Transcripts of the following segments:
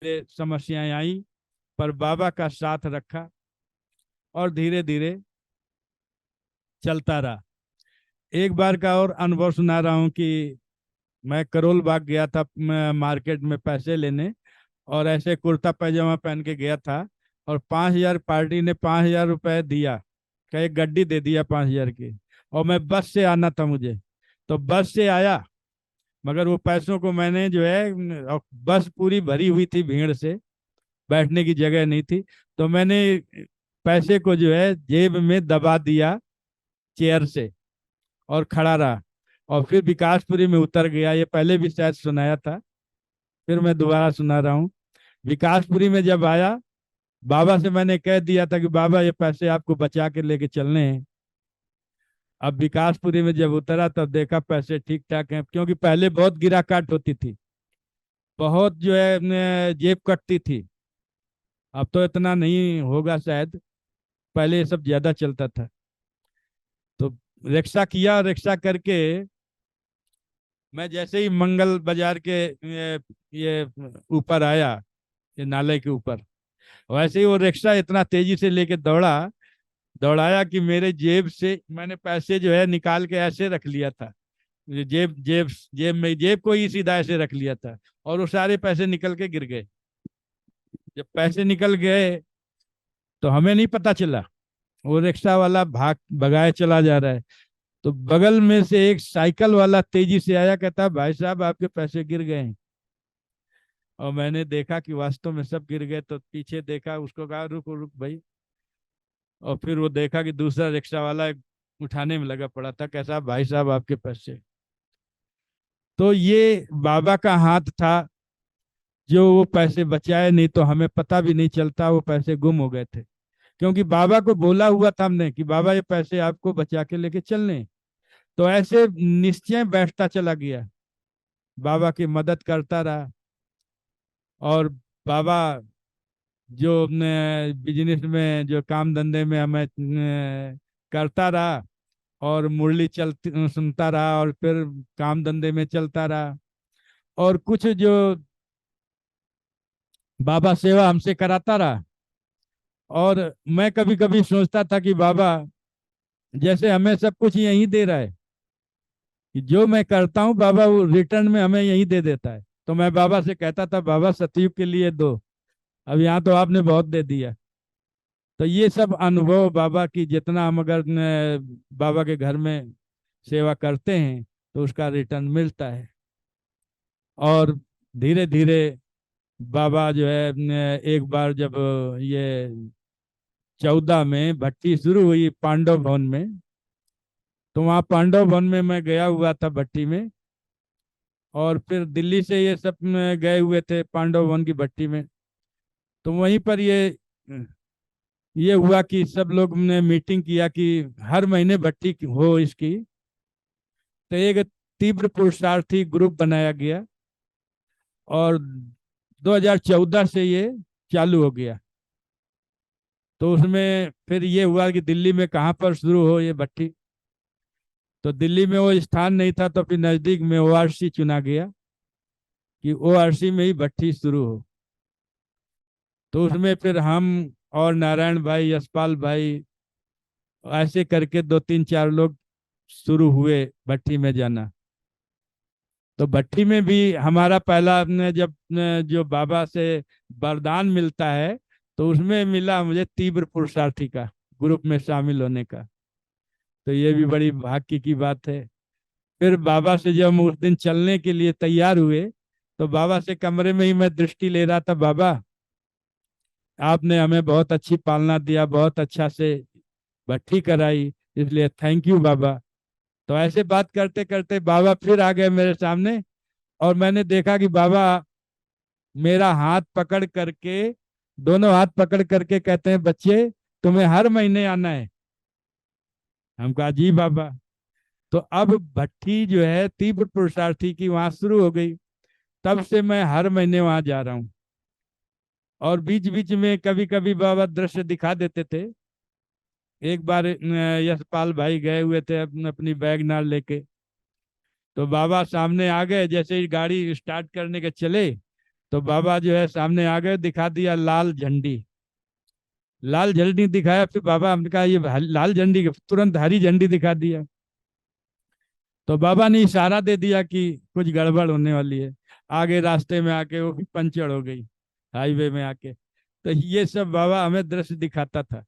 धीरे समस्याएं आई, पर बाबा का साथ रखा और धीरे धीरे चलता रहा। एक बार का और अनुभव सुना रहा हूँ कि मैं करोल बाग गया था मार्केट में पैसे लेने, और ऐसे कुर्ता पैजामा पहन के गया था, और 5,000 पार्टी ने 5,000 रुपए दिया, क्या एक गड्डी दे दिया 5,000 की, और मैं बस से आना था मुझे, तो बस से आया, मगर वो पैसों को मैंने जो है, और बस पूरी भरी हुई थी भीड़ से, बैठने की जगह नहीं थी, तो मैंने पैसे को जो है जेब में दबा दिया चेयर से और खड़ा रहा, और फिर विकासपुरी में उतर गया। ये पहले भी शायद सुनाया था, फिर मैं दोबारा सुना रहा हूँ। विकासपुरी में जब आया, बाबा से मैंने कह दिया था कि बाबा ये पैसे आपको बचा के लेके चलने हैं। अब विकासपुरी में जब उतरा तब देखा पैसे ठीक ठाक हैं, क्योंकि पहले बहुत गिरा काट होती थी, बहुत जो है जेब कटती थी। अब तो इतना नहीं होगा शायद, पहले ये सब ज्यादा चलता था। तो रिक्शा किया, रिक्शा करके मैं जैसे ही मंगल बाजार के ये ऊपर आया, ये नाले के ऊपर, वैसे ही वो रिक्शा इतना तेजी से लेके दौड़ाया कि मेरे जेब से मैंने पैसे जो है निकाल के ऐसे रख लिया था, जेब जेब जेब में, जेब को ही सीधा ऐसे रख लिया था, और वो सारे पैसे निकल के गिर गए। जब पैसे निकल गए तो हमें नहीं पता चला, वो रिक्शा वाला भगाए चला जा रहा है, तो बगल में से एक साइकिल वाला तेजी से आया, कहता भाई साहब आपके पैसे गिर गए हैं। और मैंने देखा कि वास्तव में सब गिर गए, तो पीछे देखा, उसको कहा रुक रुक भाई, और फिर वो देखा कि दूसरा रिक्शा वाला उठाने में लगा पड़ा था, कैसा भाई साहब आपके पैसे। तो ये बाबा का हाथ था, जो वो पैसे बचाए, नहीं तो हमें पता भी नहीं चलता वो पैसे गुम हो गए थे, क्योंकि बाबा को बोला हुआ था हमने कि बाबा ये पैसे आपको बचा के लेके चलने। तो ऐसे निश्चय बैठता चला गया, बाबा की मदद करता रहा, और बाबा जो बिजनेस में, जो काम धंधे में हमें करता रहा, और मुरली चलती सुनता रहा, और फिर काम धंधे में चलता रहा, और कुछ जो बाबा सेवा हमसे कराता रहा। और मैं कभी कभी सोचता था कि बाबा जैसे हमें सब कुछ यही दे रहा है, कि जो मैं करता हूँ बाबा वो रिटर्न में हमें यही दे देता है। तो मैं बाबा से कहता था बाबा सतयुग के लिए दो, अब यहाँ तो आपने बहुत दे दिया। तो ये सब अनुभव बाबा की, जितना हम अगर बाबा के घर में सेवा करते हैं तो उसका रिटर्न मिलता है। और धीरे धीरे बाबा जो है एक बार जब ये 14 में भट्टी शुरू हुई पांडव भवन में, तो वहाँ पांडव भवन में मैं गया हुआ था भट्टी में, और फिर दिल्ली से ये सब गए हुए थे पांडव भवन की भट्टी में। तो वहीं पर ये हुआ कि सब लोग ने मीटिंग किया कि हर महीने भट्टी हो इसकी। तो एक तीव्र पुरुषार्थी ग्रुप बनाया गया, और 2014 से ये चालू हो गया। तो उसमें फिर ये हुआ कि दिल्ली में कहाँ पर शुरू हो ये भट्टी, तो दिल्ली में वो स्थान नहीं था, तो फिर नजदीक में ओआरसी चुना गया कि ओआरसी में ही भट्टी शुरू हो। तो उसमें फिर हम और नारायण भाई, यशपाल भाई, ऐसे करके 2 3 4 लोग शुरू हुए भट्टी में जाना। तो भट्टी में भी हमारा पहला अपने जब जो बाबा से वरदान मिलता है, तो उसमें मिला मुझे तीव्र पुरुषार्थी का ग्रुप में शामिल होने का। तो ये भी बड़ी भाग्य की बात है। फिर बाबा से जब हम उस दिन चलने के लिए तैयार हुए, तो बाबा से कमरे में ही मैं दृष्टि ले रहा था, बाबा आपने हमें बहुत अच्छी पालना दिया, बहुत अच्छा से भट्टी कराई, इसलिए थैंक यू बाबा। तो ऐसे बात करते करते बाबा फिर आ गए मेरे सामने, और मैंने देखा कि बाबा मेरा हाथ पकड़ करके, दोनों हाथ पकड़ करके कहते हैं बच्चे तुम्हें हर महीने आना है। हम कहा जी बाबा। तो अब भट्टी जो है तीव्र पुरुषार्थी की वहां शुरू हो गई, तब से मैं हर महीने वहां जा रहा हूँ। और बीच बीच में कभी कभी बाबा दृश्य दिखा देते थे। एक बार यशपाल भाई गए हुए थे अपनी बैग नाल लेके, तो बाबा सामने आ गए, जैसे ही गाड़ी स्टार्ट करने के चले, तो बाबा जो है सामने आ गए, दिखा दिया लाल झंडी। लाल झंडी दिखाया, फिर बाबा हमने कहा ये लाल झंडी, तुरंत हरी झंडी दिखा दिया। तो बाबा ने इशारा दे दिया कि कुछ गड़बड़ होने वाली है। आगे रास्ते में आके वो भी पंचर हो गई, हाईवे में आके। तो ये सब बाबा हमें दृश्य दिखाता था।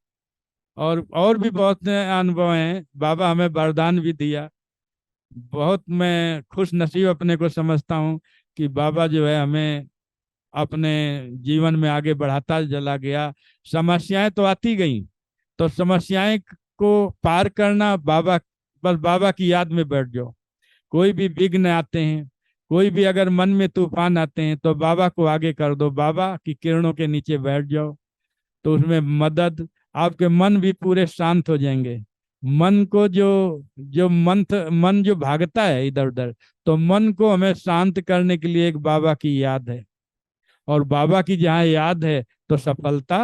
और भी बहुत अनुभव हैं, बाबा हमें वरदान भी दिया। बहुत मैं खुश नसीब अपने को समझता हूँ कि बाबा जो है हमें अपने जीवन में आगे बढ़ाता चला गया। समस्याएं तो आती गई, तो समस्याएं को पार करना बाबा, बस बाबा की याद में बैठ जाओ। कोई भी विघ्न आते हैं, कोई भी अगर मन में तूफान आते हैं, तो बाबा को आगे कर दो, बाबा की किरणों के नीचे बैठ जाओ, तो उसमें मदद, आपके मन भी पूरे शांत हो जाएंगे। मन को जो जो मन जो भागता है इधर उधर, तो मन को हमें शांत करने के लिए एक बाबा की याद है। और बाबा की जहाँ याद है, तो सफलता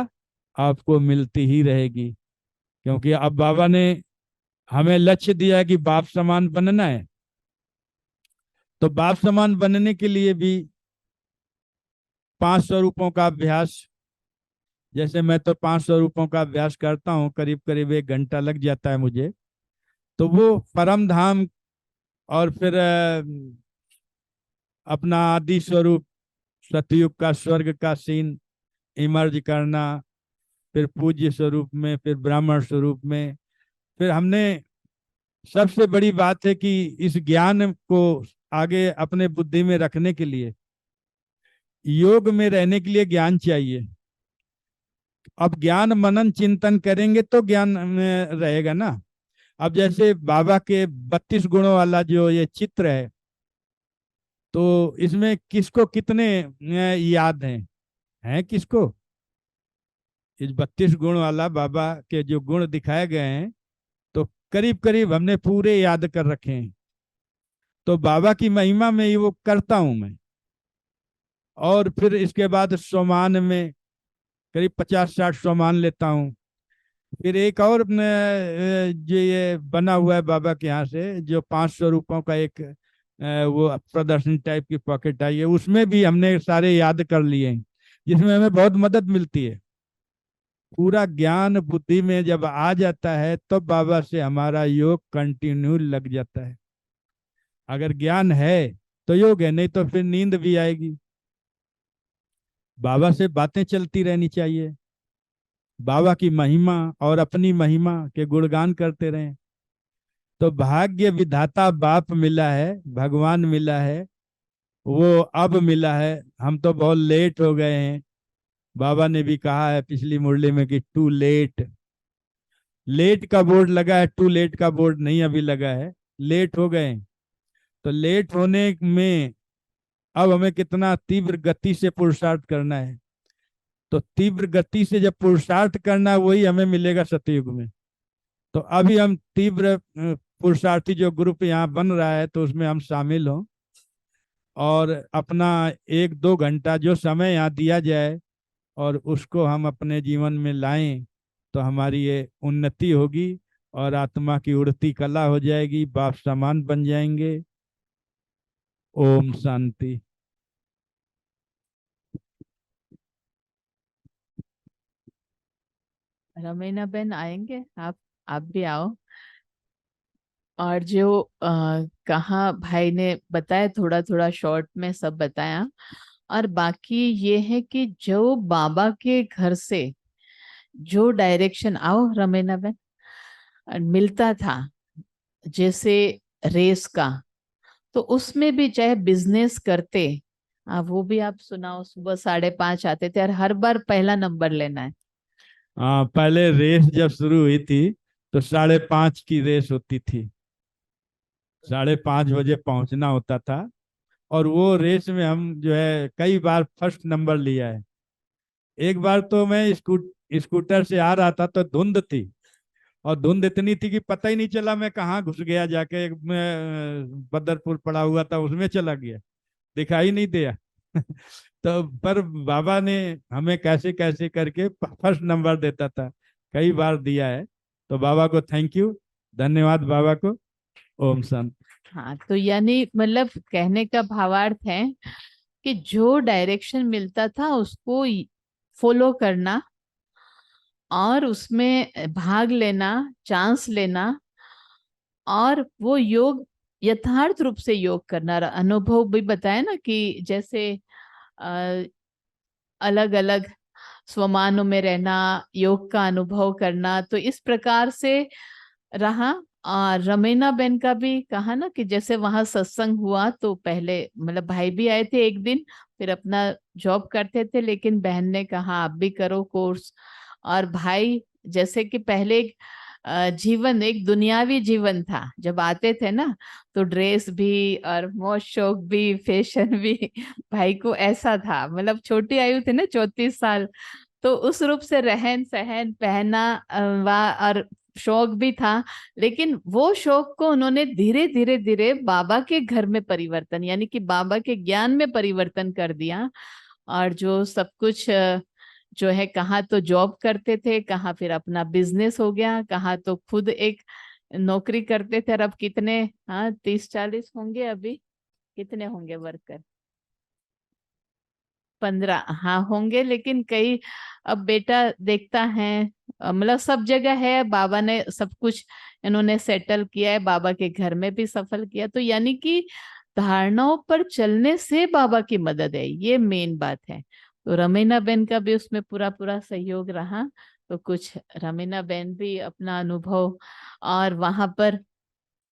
आपको मिलती ही रहेगी। क्योंकि अब बाबा ने हमें लक्ष्य दिया है कि बाप समान बनना है। तो बाप समान बनने के लिए भी 500 स्वरूपों का अभ्यास, जैसे मैं तो 500 स्वरूपों का अभ्यास करता हूँ, करीब करीब 1 घंटा लग जाता है मुझे। तो वो परम धाम, और फिर अपना आदि स्वरूप सतयुग का स्वर्ग का सीन इमर्ज करना, फिर पूज्य स्वरूप में, फिर ब्राह्मण स्वरूप में। फिर हमने, सबसे बड़ी बात है कि इस ज्ञान को आगे अपने बुद्धि में रखने के लिए, योग में रहने के लिए ज्ञान चाहिए। अब ज्ञान मनन चिंतन करेंगे तो ज्ञान में रहेगा ना। अब जैसे बाबा के 32 गुणों वाला जो ये चित्र है, तो इसमें किसको कितने याद हैं किसको? इस 32 गुण वाला बाबा के जो गुण दिखाए गए हैं, तो करीब करीब हमने पूरे याद कर रखे हैं। तो बाबा की महिमा में ही वो करता हूं मैं। और फिर इसके बाद सोमान में करीब 50-60 सोमान लेता हूँ। फिर एक और जो ये बना हुआ है बाबा के यहाँ से, जो 500 रुपयों का एक वो प्रदर्शनी टाइप की पॉकेट आई है, उसमें भी हमने सारे याद कर लिए हैं, जिसमें हमें बहुत मदद मिलती है। पूरा ज्ञान बुद्धि में जब आ जाता है, तो बाबा से हमारा योग कंटिन्यू लग जाता है। अगर ज्ञान है तो योग है, नहीं तो फिर नींद भी आएगी। बाबा से बातें चलती रहनी चाहिए, बाबा की महिमा और अपनी महिमा के गुणगान करते रहें। तो भाग्य विधाता बाप मिला है, भगवान मिला है, वो अब मिला है। हम तो बहुत लेट हो गए हैं। बाबा ने भी कहा है पिछली मुरली में कि टू लेट। लेट का बोर्ड लगा है, टू लेट का बोर्ड नहीं अभी लगा है। लेट हो गए। तो लेट होने में अब हमें कितना तीव्र गति से पुरुषार्थ करना है। तो तीव्र गति से जब पुरुषार्थ करना है, वही हमें मिलेगा सतयुग में। तो अभी हम तीव्र पुरुषार्थी जो ग्रुप यहाँ बन रहा है, तो उसमें हम शामिल हों, और अपना 1-2 घंटा जो समय यहाँ दिया जाए, और उसको हम अपने जीवन में लाएं, तो हमारी ये उन्नति होगी, और आत्मा की उड़ती कला हो जाएगी, बाप समान बन जाएंगे। ओम शांति। रमीना बहन आएंगे? आप भी आओ। और जो कहाँ भाई ने बताया, थोड़ा थोड़ा शॉर्ट में सब बताया। और बाकी ये है कि जो बाबा के घर से जो डायरेक्शन, आओ रमीना बहन, मिलता था, जैसे रेस का, तो उसमें भी चाहे बिजनेस करते, वो भी आप सुनाओ। सुबह 5:30 आते थे और हर बार पहला नंबर लेना है। हाँ, पहले रेस जब शुरू हुई थी, तो 5:30 की रेस होती थी। 5:30 बजे पहुंचना होता था। और वो रेस में हम जो है कई बार फर्स्ट नंबर लिया है। एक बार तो मैं स्कूटर से आ रहा था, तो धुंध थी, और धुंध इतनी थी कि पता ही नहीं चला मैं कहाँ घुस गया, जाके एक मैं बदरपुर पड़ा हुआ था उसमें चला गया, दिखाई नहीं दिया। तो पर बाबा ने हमें कैसे कैसे करके फर्स्ट नंबर देता था, कई बार दिया है। तो बाबा को थैंक यू, धन्यवाद बाबा को। ओम शांति। हाँ, तो यानी मतलब कहने का भावार्थ है कि जो डायरेक्शन मिलता था उसको फॉलो करना और उसमें भाग लेना, चांस लेना, और वो योग यथार्थ रूप से योग करना। अनुभव भी बताया ना कि जैसे अलग अलग स्वमानों में रहना, योग का अनुभव करना, तो इस प्रकार से रहा। और रमीना बेन का भी कहा ना कि जैसे वहां सत्संग हुआ तो पहले मतलब भाई भी आए थे एक दिन, फिर अपना जॉब करते थे, लेकिन बहन ने कहा आप भी करो कोर्स। और भाई जैसे कि पहले एक जीवन, एक दुनियावी जीवन था, जब आते थे ना तो ड्रेस भी और मौज शौक भी, फैशन भी भाई को ऐसा था, मतलब छोटी आयु थी ना, 34 साल, तो उस रूप से रहन सहन पहना और शौक भी था। लेकिन वो शौक को उन्होंने धीरे धीरे धीरे बाबा के घर में परिवर्तन, यानी कि बाबा के ज्ञान में परिवर्तन कर दिया। और जो सब कुछ जो है, कहाँ तो जॉब करते थे, कहाँ फिर अपना बिजनेस हो गया, कहाँ तो खुद एक नौकरी करते थे। और अब कितने, हाँ 30-40 होंगे अभी, कितने होंगे वर्कर, 15 हाँ होंगे। लेकिन कई अब बेटा देखता है, मतलब सब जगह है, बाबा ने सब कुछ इन्होंने सेटल किया है, बाबा के घर में भी सफल किया। तो यानी कि धारणाओं पर चलने से बाबा की मदद है, ये मेन बात है। तो रमीना बेन का भी उसमें पूरा पूरा सहयोग रहा। तो कुछ रमीना बेन भी अपना अनुभव, और वहां पर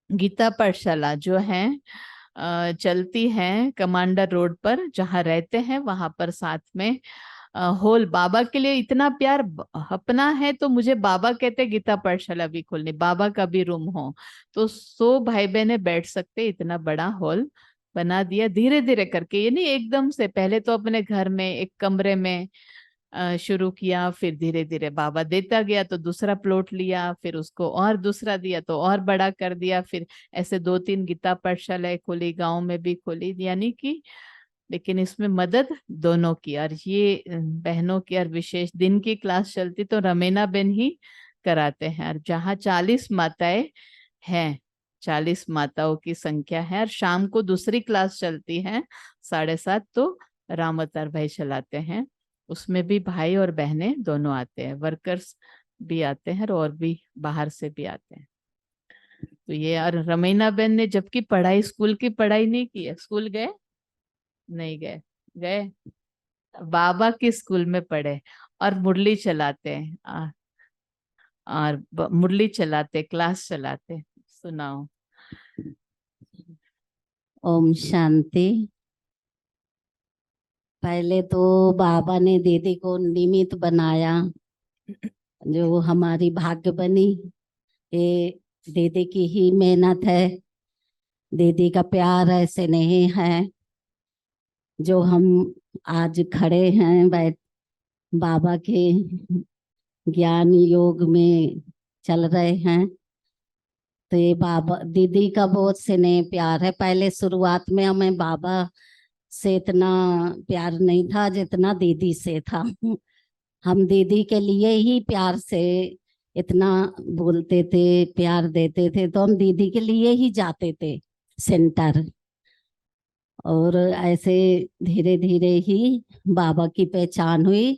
गीता पाठशाला जो है चलती है कमांडर रोड पर, जहाँ रहते हैं वहां पर साथ में हॉल, बाबा के लिए इतना प्यार अपना है, तो मुझे बाबा कहते गीता पाठशाला भी खोलनी, बाबा का भी रूम हो तो 100 भाई बहने बैठ सकते, इतना बड़ा हॉल बना दिया धीरे धीरे करके। ये नहीं एकदम से, पहले तो अपने घर में एक कमरे में शुरू किया, फिर धीरे धीरे बाबा देता गया तो दूसरा प्लॉट लिया, फिर उसको और दूसरा दिया तो और बड़ा कर दिया, फिर ऐसे 2-3 गीता पाठशालाएं खोली, गांव में भी खोली, यानी कि। लेकिन इसमें मदद दोनों की, और ये बहनों की, और विशेष दिन की क्लास चलती तो रमीना बेन ही कराते हैं। और जहाँ 40 माताएं हैं, 40 माताओं की संख्या है, और शाम को दूसरी क्लास चलती है 7:30, तो राम अवतार भाई चलाते हैं। उसमें भी भाई और बहनें दोनों आते हैं, वर्कर्स भी आते हैं और भी बाहर से भी आते हैं। तो ये, और रमीना बेन ने जबकि पढ़ाई, स्कूल की पढ़ाई नहीं की है, स्कूल गए नहीं गए, गए बाबा के स्कूल में पढ़े, और मुरली चलाते हैं, और मुरली चलाते, क्लास चलाते। सुनाओ। ओम शांति। पहले तो बाबा ने दीदी को निमित्त बनाया, जो हमारी भाग्य बनी। ये दीदी की ही मेहनत है, दीदी का प्यार ऐसे नहीं है जो हम आज खड़े हैं बैठ बाबा के ज्ञान योग में चल रहे हैं। तो ये बाबा दीदी का बहुत स्नेह प्यार है। पहले शुरुआत में हमें बाबा से इतना प्यार नहीं था जितना दीदी से था। हम दीदी के लिए ही प्यार से इतना बोलते थे, प्यार देते थे, तो हम दीदी के लिए ही जाते थे सेंटर। और ऐसे धीरे धीरे ही बाबा की पहचान हुई।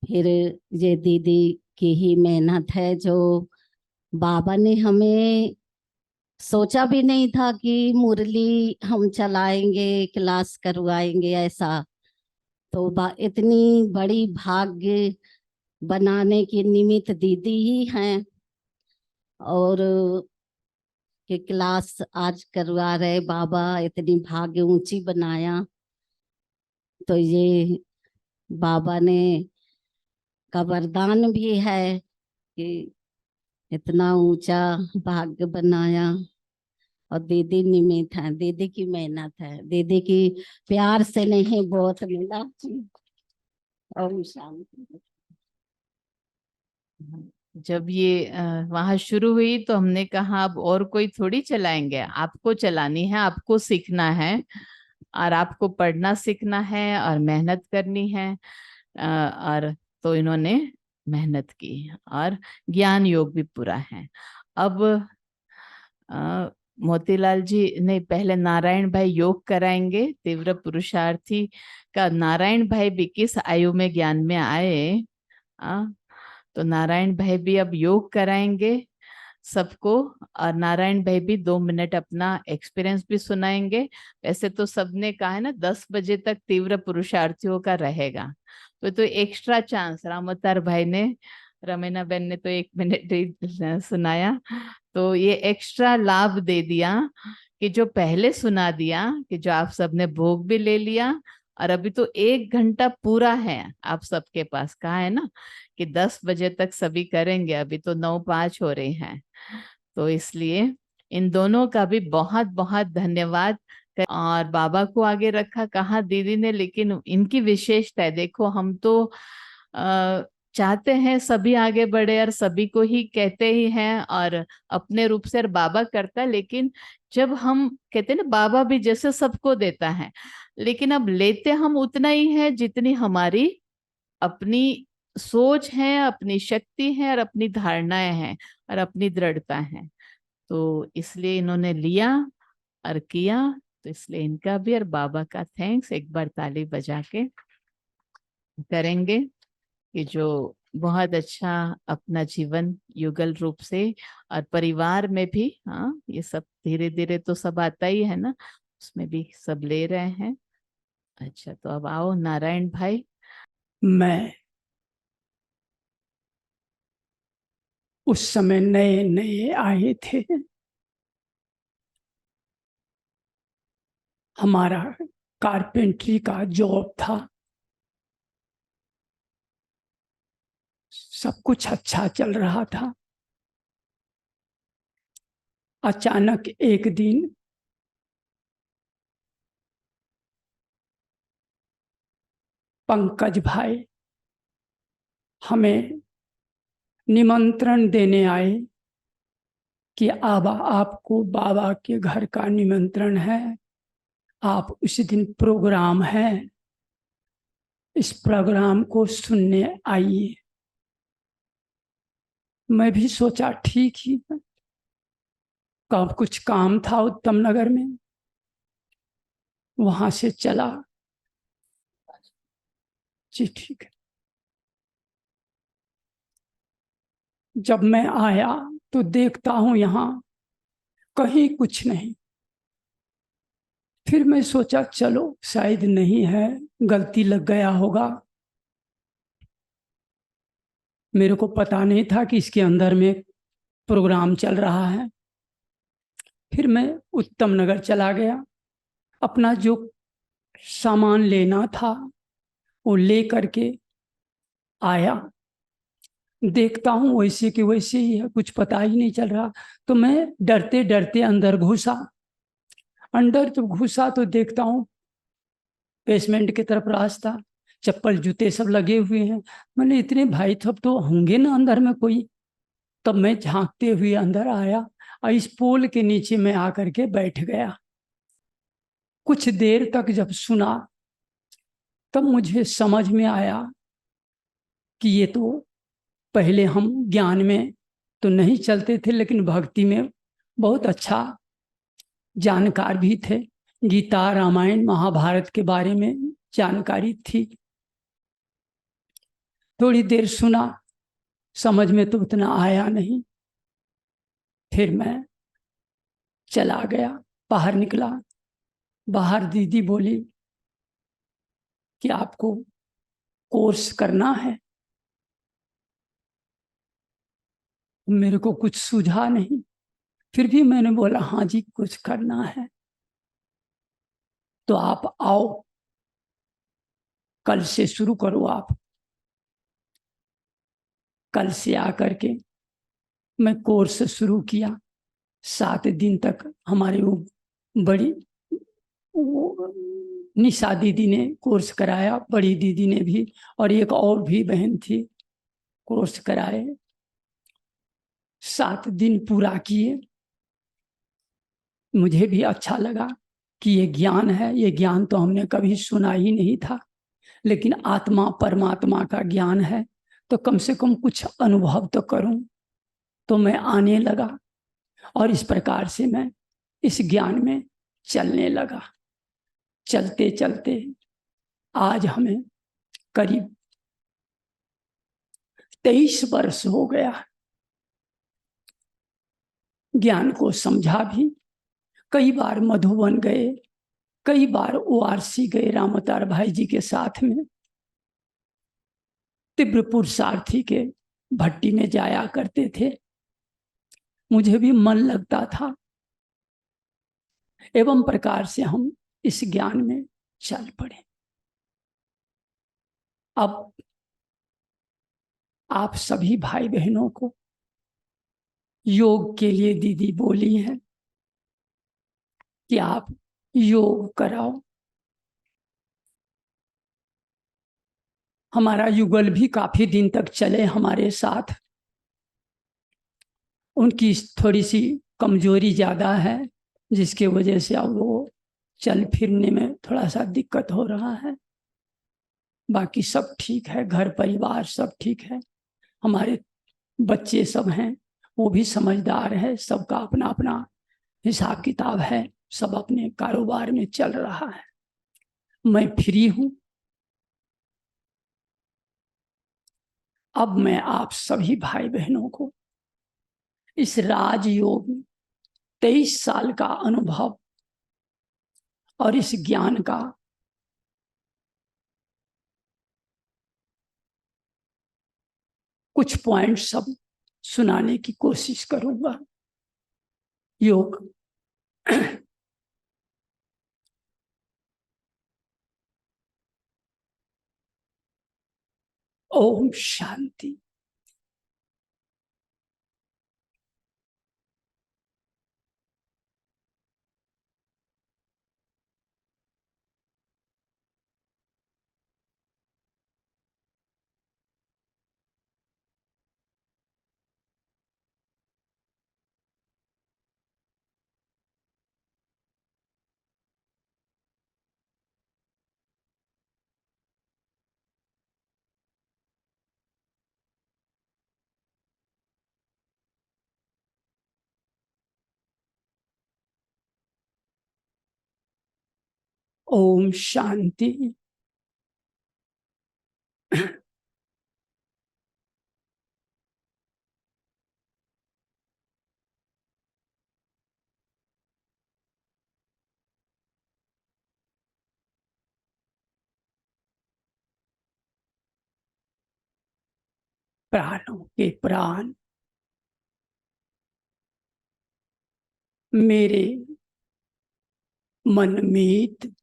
फिर ये दीदी की ही मेहनत है, जो बाबा ने हमें सोचा भी नहीं था कि मुरली हम चलाएंगे, क्लास करवाएंगे ऐसा। तो इतनी बड़ी भाग्य बनाने की निमित्त दीदी ही हैं। और कि क्लास आज करवा रहे बाबा, इतनी भाग्य ऊंची बनाया। तो ये बाबा ने का वरदान भी है कि इतना ऊंचा भाग्य बनाया। और दीदी निमित्त है, दीदी की मेहनत है, दीदी की प्यार से नहीं बहुत मिला। ओम शांति। जब ये वहां शुरू हुई तो हमने कहा अब और कोई थोड़ी चलाएंगे, आपको चलानी है, आपको सीखना है, और आपको पढ़ना सीखना है और मेहनत करनी है। और तो इन्होंने मेहनत की, और ज्ञान योग भी पूरा है। अब मोतीलाल जी नहीं, पहले नारायण भाई योग कराएंगे। तीव्र पुरुषार्थी का नारायण भाई भी किस आयु में ज्ञान में आए, तो नारायण भाई भी अब योग कराएंगे सबको। और नारायण भाई भी 2 मिनट अपना एक्सपीरियंस भी सुनाएंगे। वैसे तो सबने कहा है ना 10 बजे तक तीव्र पुरुषार्थियों का रहेगा, तो एक्स्ट्रा चांस राम अवतार भाई ने, रमीना बहन ने तो 1 मिनट ही सुनाया, तो ये एक्स्ट्रा लाभ दे दिया कि जो पहले सुना दिया कि जो आप सबने भोग भी ले लिया, और अभी तो 1 घंटा पूरा है आप सबके पास, कहा है ना कि 10 बजे तक सभी करेंगे, अभी तो 9:05 हो रही हैं। तो इसलिए इन दोनों का भी बहुत बहुत धन्यवाद। और बाबा को आगे रखा कहा दीदी ने, लेकिन इनकी विशेषता है, देखो हम तो चाहते हैं सभी आगे बढ़े और सभी को ही कहते ही हैं और अपने रूप से बाबा करता है, लेकिन जब हम कहते हैं ना बाबा भी जैसे सबको देता है, लेकिन अब लेते हम उतना ही है जितनी हमारी अपनी सोच है, अपनी शक्ति है और अपनी धारणाएं हैं और अपनी दृढ़ता है। तो इसलिए इन्होंने लिया और किया, तो इसलिए इनका भी और बाबा का थैंक्स एक बार ताली बजा के करेंगे कि जो बहुत अच्छा अपना जीवन युगल रूप से और परिवार में भी, हाँ ये सब धीरे धीरे तो सब आता ही है ना, उसमें भी सब ले रहे हैं। अच्छा, तो अब आओ नारायण भाई। मैं उस समय नए नए आए थे, हमारा कारपेंटरी का जॉब था, सब कुछ अच्छा चल रहा था। अचानक एक दिन पंकज भाई हमें निमंत्रण देने आए कि आपको बाबा के घर का निमंत्रण है, आप उस दिन प्रोग्राम है, इस प्रोग्राम को सुनने आइए। मैं भी सोचा ठीक ही है, कब कुछ काम था उत्तम नगर में, वहां से चला। जी ठीक है। जब मैं आया तो देखता हूं यहां कहीं कुछ नहीं। फिर मैं सोचा चलो शायद नहीं है, गलती लग गया होगा। मेरे को पता नहीं था कि इसके अंदर में प्रोग्राम चल रहा है। फिर मैं उत्तम नगर चला गया, अपना जो सामान लेना था वो ले करके आया। देखता हूं वैसे कि वैसे ही है, कुछ पता ही नहीं चल रहा। तो मैं डरते डरते अंदर घुसा। अंदर तो घुसा तो देखता हूं बेसमेंट की तरफ रास्ता, चप्पल जूते सब लगे हुए हैं। मैंने इतने भाई सब तो होंगे ना अंदर में कोई। तब मैं झांकते हुए अंदर आया और इस पोल के नीचे में आकर के बैठ गया। कुछ देर तक जब सुना तब मुझे समझ में आया कि ये तो पहले हम ज्ञान में तो नहीं चलते थे, लेकिन भक्ति में बहुत अच्छा जानकार भी थे। गीता, रामायण, महाभारत के बारे में जानकारी थी। थोड़ी देर सुना, समझ में तो उतना आया नहीं। फिर मैं चला गया, बाहर निकला। बाहर दीदी बोली कि आपको कोर्स करना है। मेरे को कुछ सूझा नहीं, फिर भी मैंने बोला हाँ जी कुछ करना है। तो आप आओ, कल से शुरू करो आप। कल से आकर के मैं कोर्स शुरू किया। 7 दिन तक हमारे वो बड़ी निशा दीदी ने कोर्स कराया, बड़ी दीदी ने भी, और एक और भी बहन थी, कोर्स कराए। 7 दिन पूरा किए। मुझे भी अच्छा लगा कि ये ज्ञान है, ये ज्ञान तो हमने कभी सुना ही नहीं था, लेकिन आत्मा परमात्मा का ज्ञान है तो कम से कम कुछ अनुभव तो करूं। तो मैं आने लगा और इस प्रकार से मैं इस ज्ञान में चलने लगा। चलते चलते आज हमें करीब 23 वर्ष हो गया। ज्ञान को समझा भी, कई बार मधुबन गए, कई बार ओआरसी गए रामअवतार भाई जी के साथ में, तिब्रपुर सारथी के भट्टी में जाया करते थे, मुझे भी मन लगता था। एवं प्रकार से हम इस ज्ञान में चल पड़े। अब आप सभी भाई बहनों को योग के लिए दीदी बोली है कि आप योग कराओ। हमारा युगल भी काफी दिन तक चले हमारे साथ। उनकी थोड़ी सी कमजोरी ज्यादा है, जिसके वजह से अब वो चल फिरने में थोड़ा सा दिक्कत हो रहा है। बाकी सब ठीक है, घर परिवार सब ठीक है। हमारे बच्चे सब हैं, वो भी समझदार है, सबका अपना अपना हिसाब किताब है, सब अपने कारोबार में चल रहा है। मैं फ्री हूं। अब मैं आप सभी भाई बहनों को इस राजयोग में 23 साल का अनुभव और इस ज्ञान का कुछ पॉइंट सब सुनाने की कोशिश करूंगा। योग ओम शांति। ओम शांति। प्राणों के प्राण मेरे मनमीत,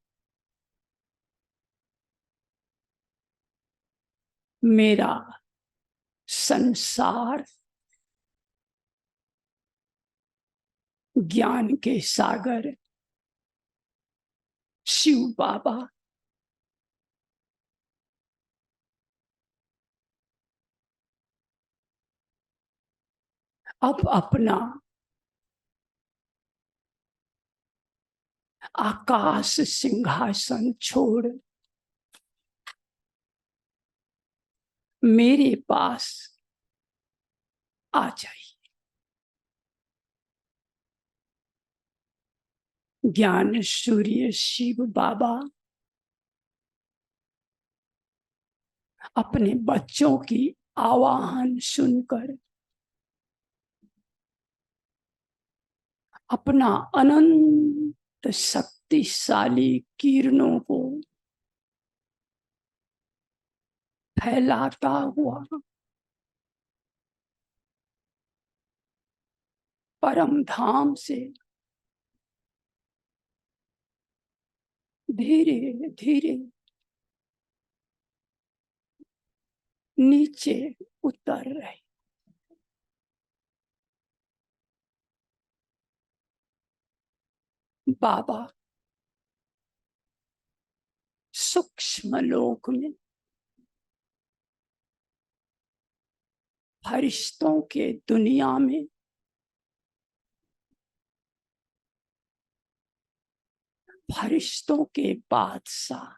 मेरा संसार ज्ञान के सागर शिव बाबा, अब अपना आकाश सिंहासन छोड़ मेरे पास आ जाइए। ज्ञान सूर्य शिव बाबा अपने बच्चों की आवाहन सुनकर अपना अनंत शक्तिशाली किरणों को फैलाता हुआ परम धाम से धीरे धीरे नीचे उतर रहे। बाबा सूक्ष्म लोक में फरिश्तों के दुनिया में फरिश्तों के बादशाह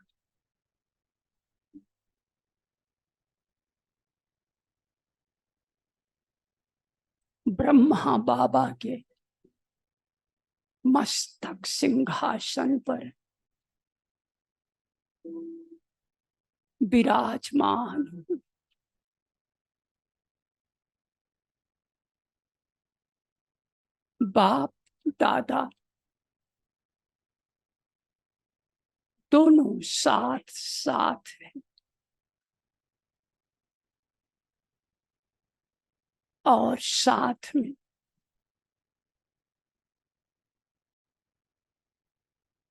ब्रह्मा बाबा के मस्तक सिंहासन पर विराजमान हूं। बाप दादा दोनों साथ साथ हैं और साथ में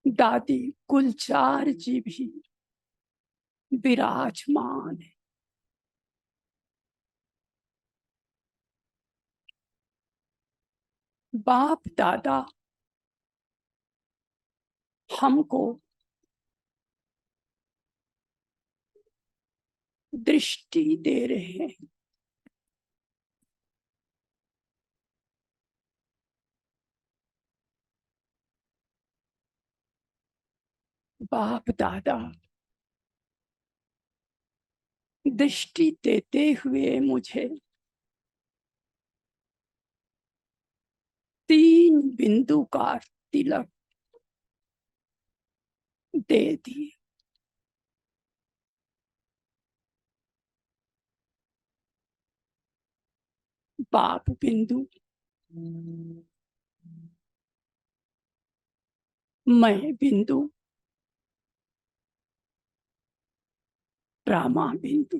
दादी गुलजार जी भी विराजमान है। बाप दादा हमको दृष्टि दे रहे हैं। बाप दादा दृष्टि देते हुए मुझे 3 बिंदु का तिलक दे दिए। बाप बिंदु, मैं बिंदु, रामा बिंदु।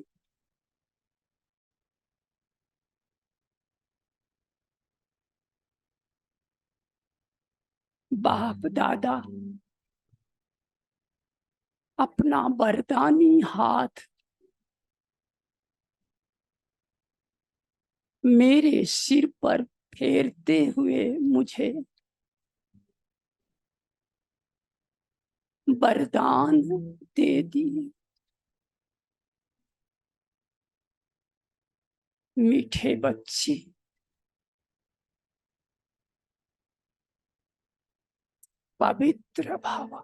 बाप दादा अपना वरदानी हाथ मेरे सिर पर फेरते हुए मुझे वरदान दे दिए। मीठे बच्चे, पवित्र भाव,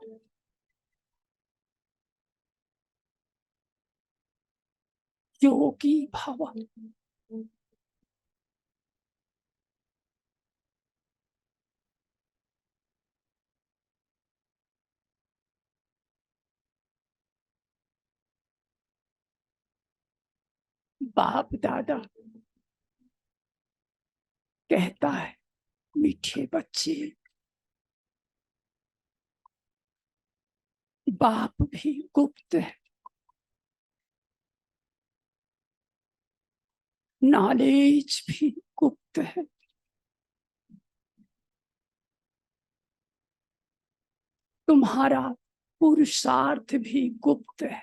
योगी भाव, बाप दादा कहता है, मीठे बच्चे, बाप भी गुप्त है, नॉलेज भी गुप्त है। तुम्हारा पुरुषार्थ भी गुप्त है।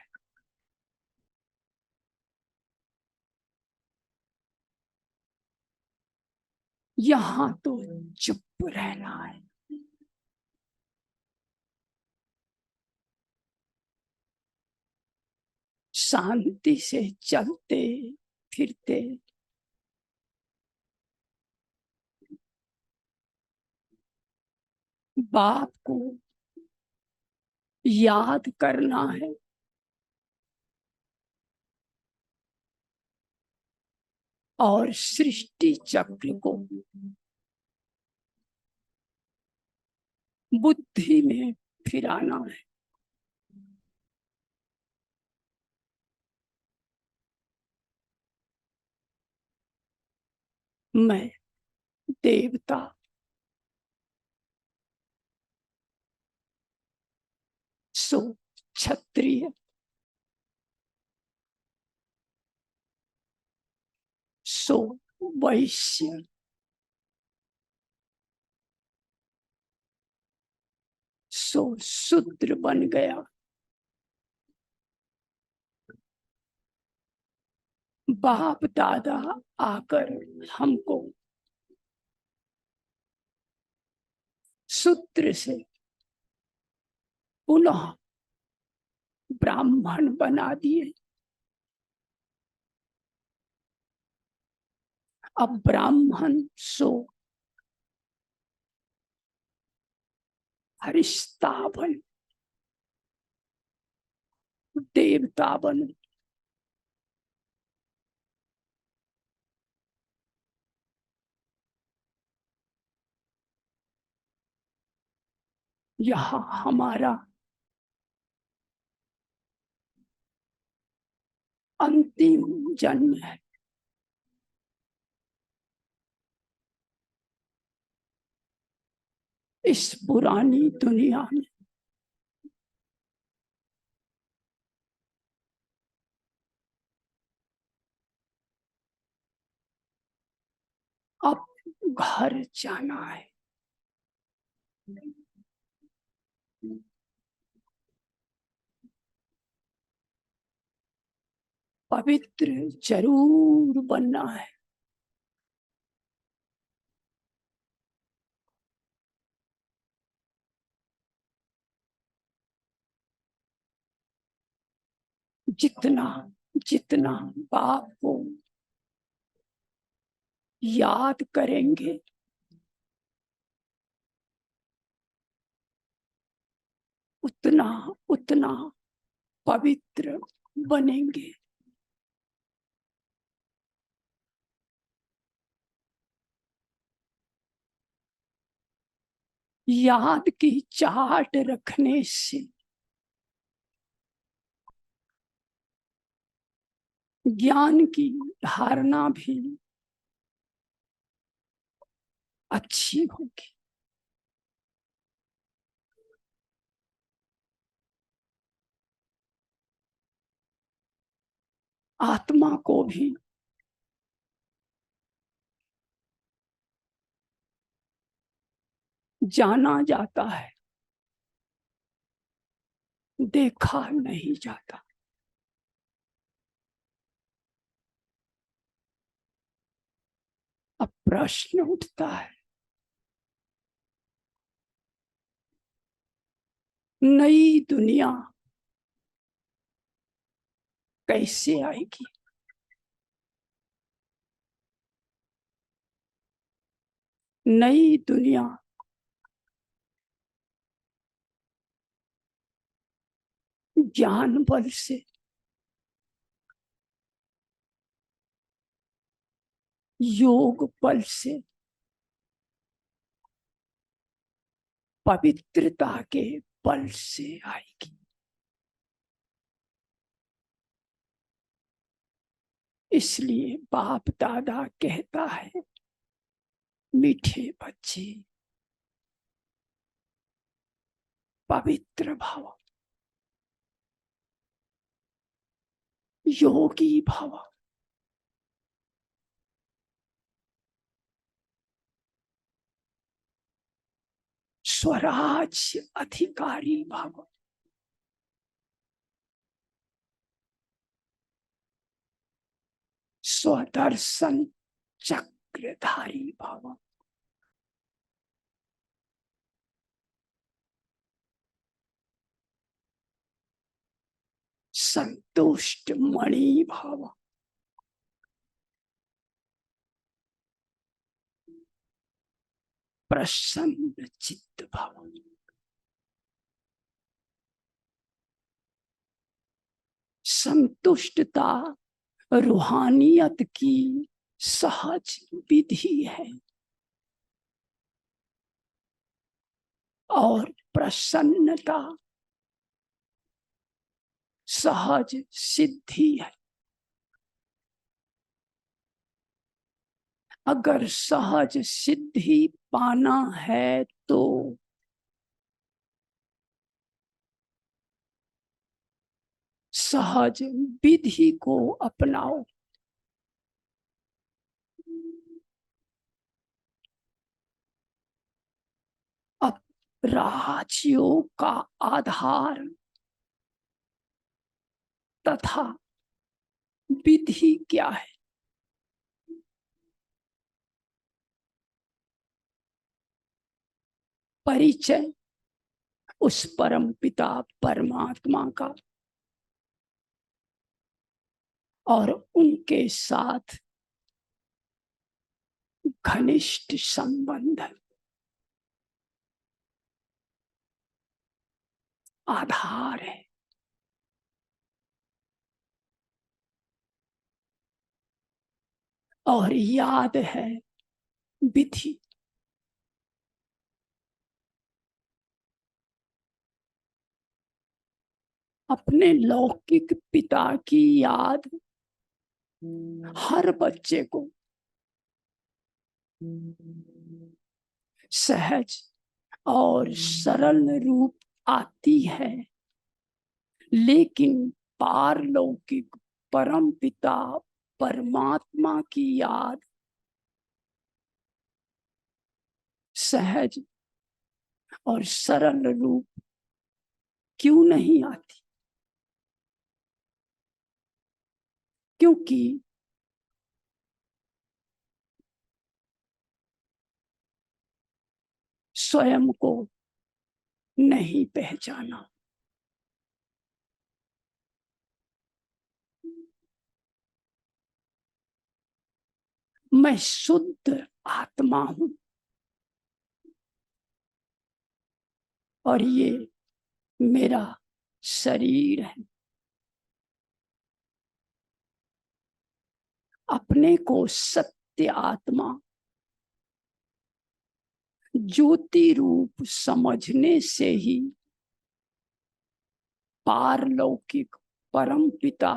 यहाँ तो चुप रहना है। शांति से चलते फिरते बाप को याद करना है। और सृष्टि चक्र को बुद्धि में फिराना है। मैं देवता, सो क्षत्रिय, सो वैश्य, सो शूद्र बन गया। बाप दादा आकर हमको शूद्र से पुनः ब्राह्मण बना दिए। अब ब्राह्मण सो फरिश्ता बन, देवता बन। यहाँ हमारा अंतिम जन्म है। इस पुरानी दुनिया में अब घर जाना है। पवित्र जरूर बनना है। जितना जितना बाप को याद करेंगे, उतना उतना पवित्र बनेंगे। याद की चाट रखने से ज्ञान की धारणा भी अच्छी होगी। आत्मा को भी जाना जाता है, देखा नहीं जाता। अब प्रश्न उठता है, नई दुनिया कैसे आएगी? नई दुनिया ज्ञान बल से, योग बल से, पवित्रता के बल से आएगी। इसलिए बाप दादा कहता है, मीठे बच्चे पवित्र भव, योगी भव। स्वराज अधिकारी भव। स्वदर्शन चक्रधारी भव। संतुष्ट मणि भव। प्रसन्न चित्त भव। संतुष्टता रूहानियत की सहज विधि है और प्रसन्नता सहज सिद्धि है। अगर सहज सिद्धि पाना है तो सहज विधि को अपनाओ। अब राजयोग का आधार तथा विधि क्या है? परिचय उस परम पिता परमात्मा का और उनके साथ घनिष्ठ संबंध आधार है। और याद है विधि। अपने लौकिक पिता की याद हर बच्चे को सहज और सरल रूप आती है, लेकिन पारलौकिक परम पिता परमात्मा की याद सहज और सरल रूप क्यों नहीं आती? क्योंकि स्वयं को नहीं पहचाना। मैं शुद्ध आत्मा हूं और ये मेरा शरीर है। अपने को सत्य आत्मा ज्योति रूप समझने से ही पारलौकिक परम पिता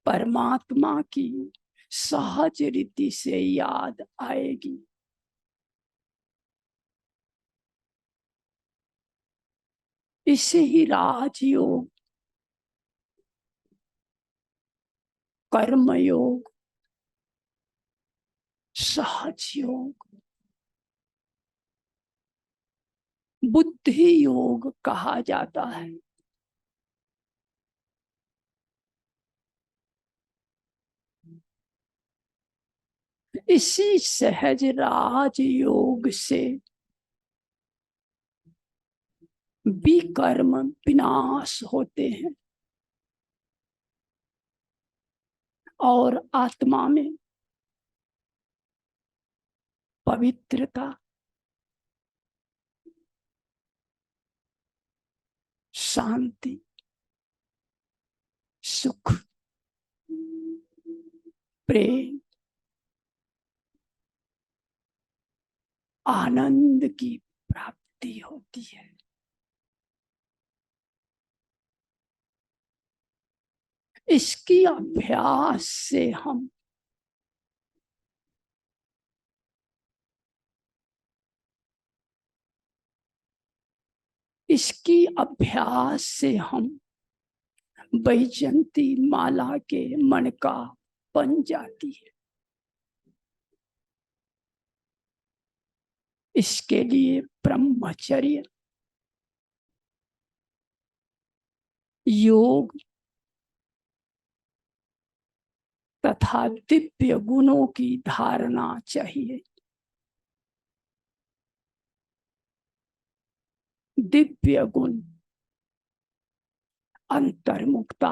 परमात्मा की सहज रीति से याद आएगी। इसे ही राजयोग, कर्मयोग, सहज योग, बुद्धि योग कहा जाता है। इसी सहज राजयोग से विकर्म विनाश होते हैं और आत्मा में पवित्रता, शांति, सुख, प्रेम, आनंद की प्राप्ति होती है। इसकी अभ्यास से हम इसकी अभ्यास से हम वैजयंती माला के मन का बन जाती है। इसके लिए ब्रह्मचर्य, योग तथा दिव्य गुणों की धारणा चाहिए। दिव्य गुण अंतर्मुक्ता,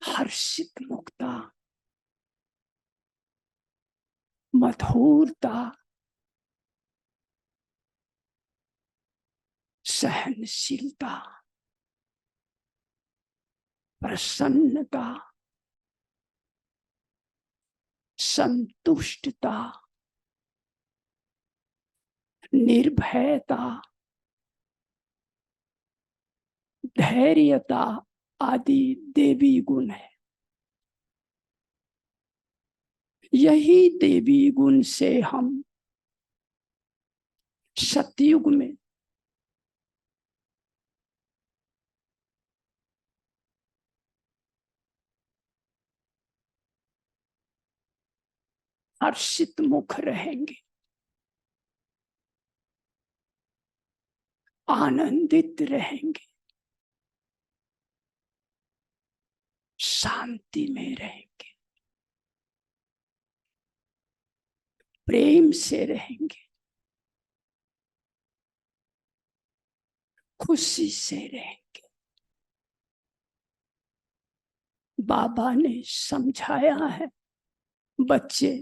हर्षित मुक्ता, मधुरता, सहनशीलता, प्रसन्नता, संतुष्टता, निर्भयता, धैर्यता आदि देवी गुण है। यही देवी गुण से हम सतयुग में हर्षित मुख रहेंगे, आनंदित रहेंगे, शांति में रहेंगे, प्रेम से रहेंगे, खुशी से रहेंगे। बाबा ने समझाया है, बच्चे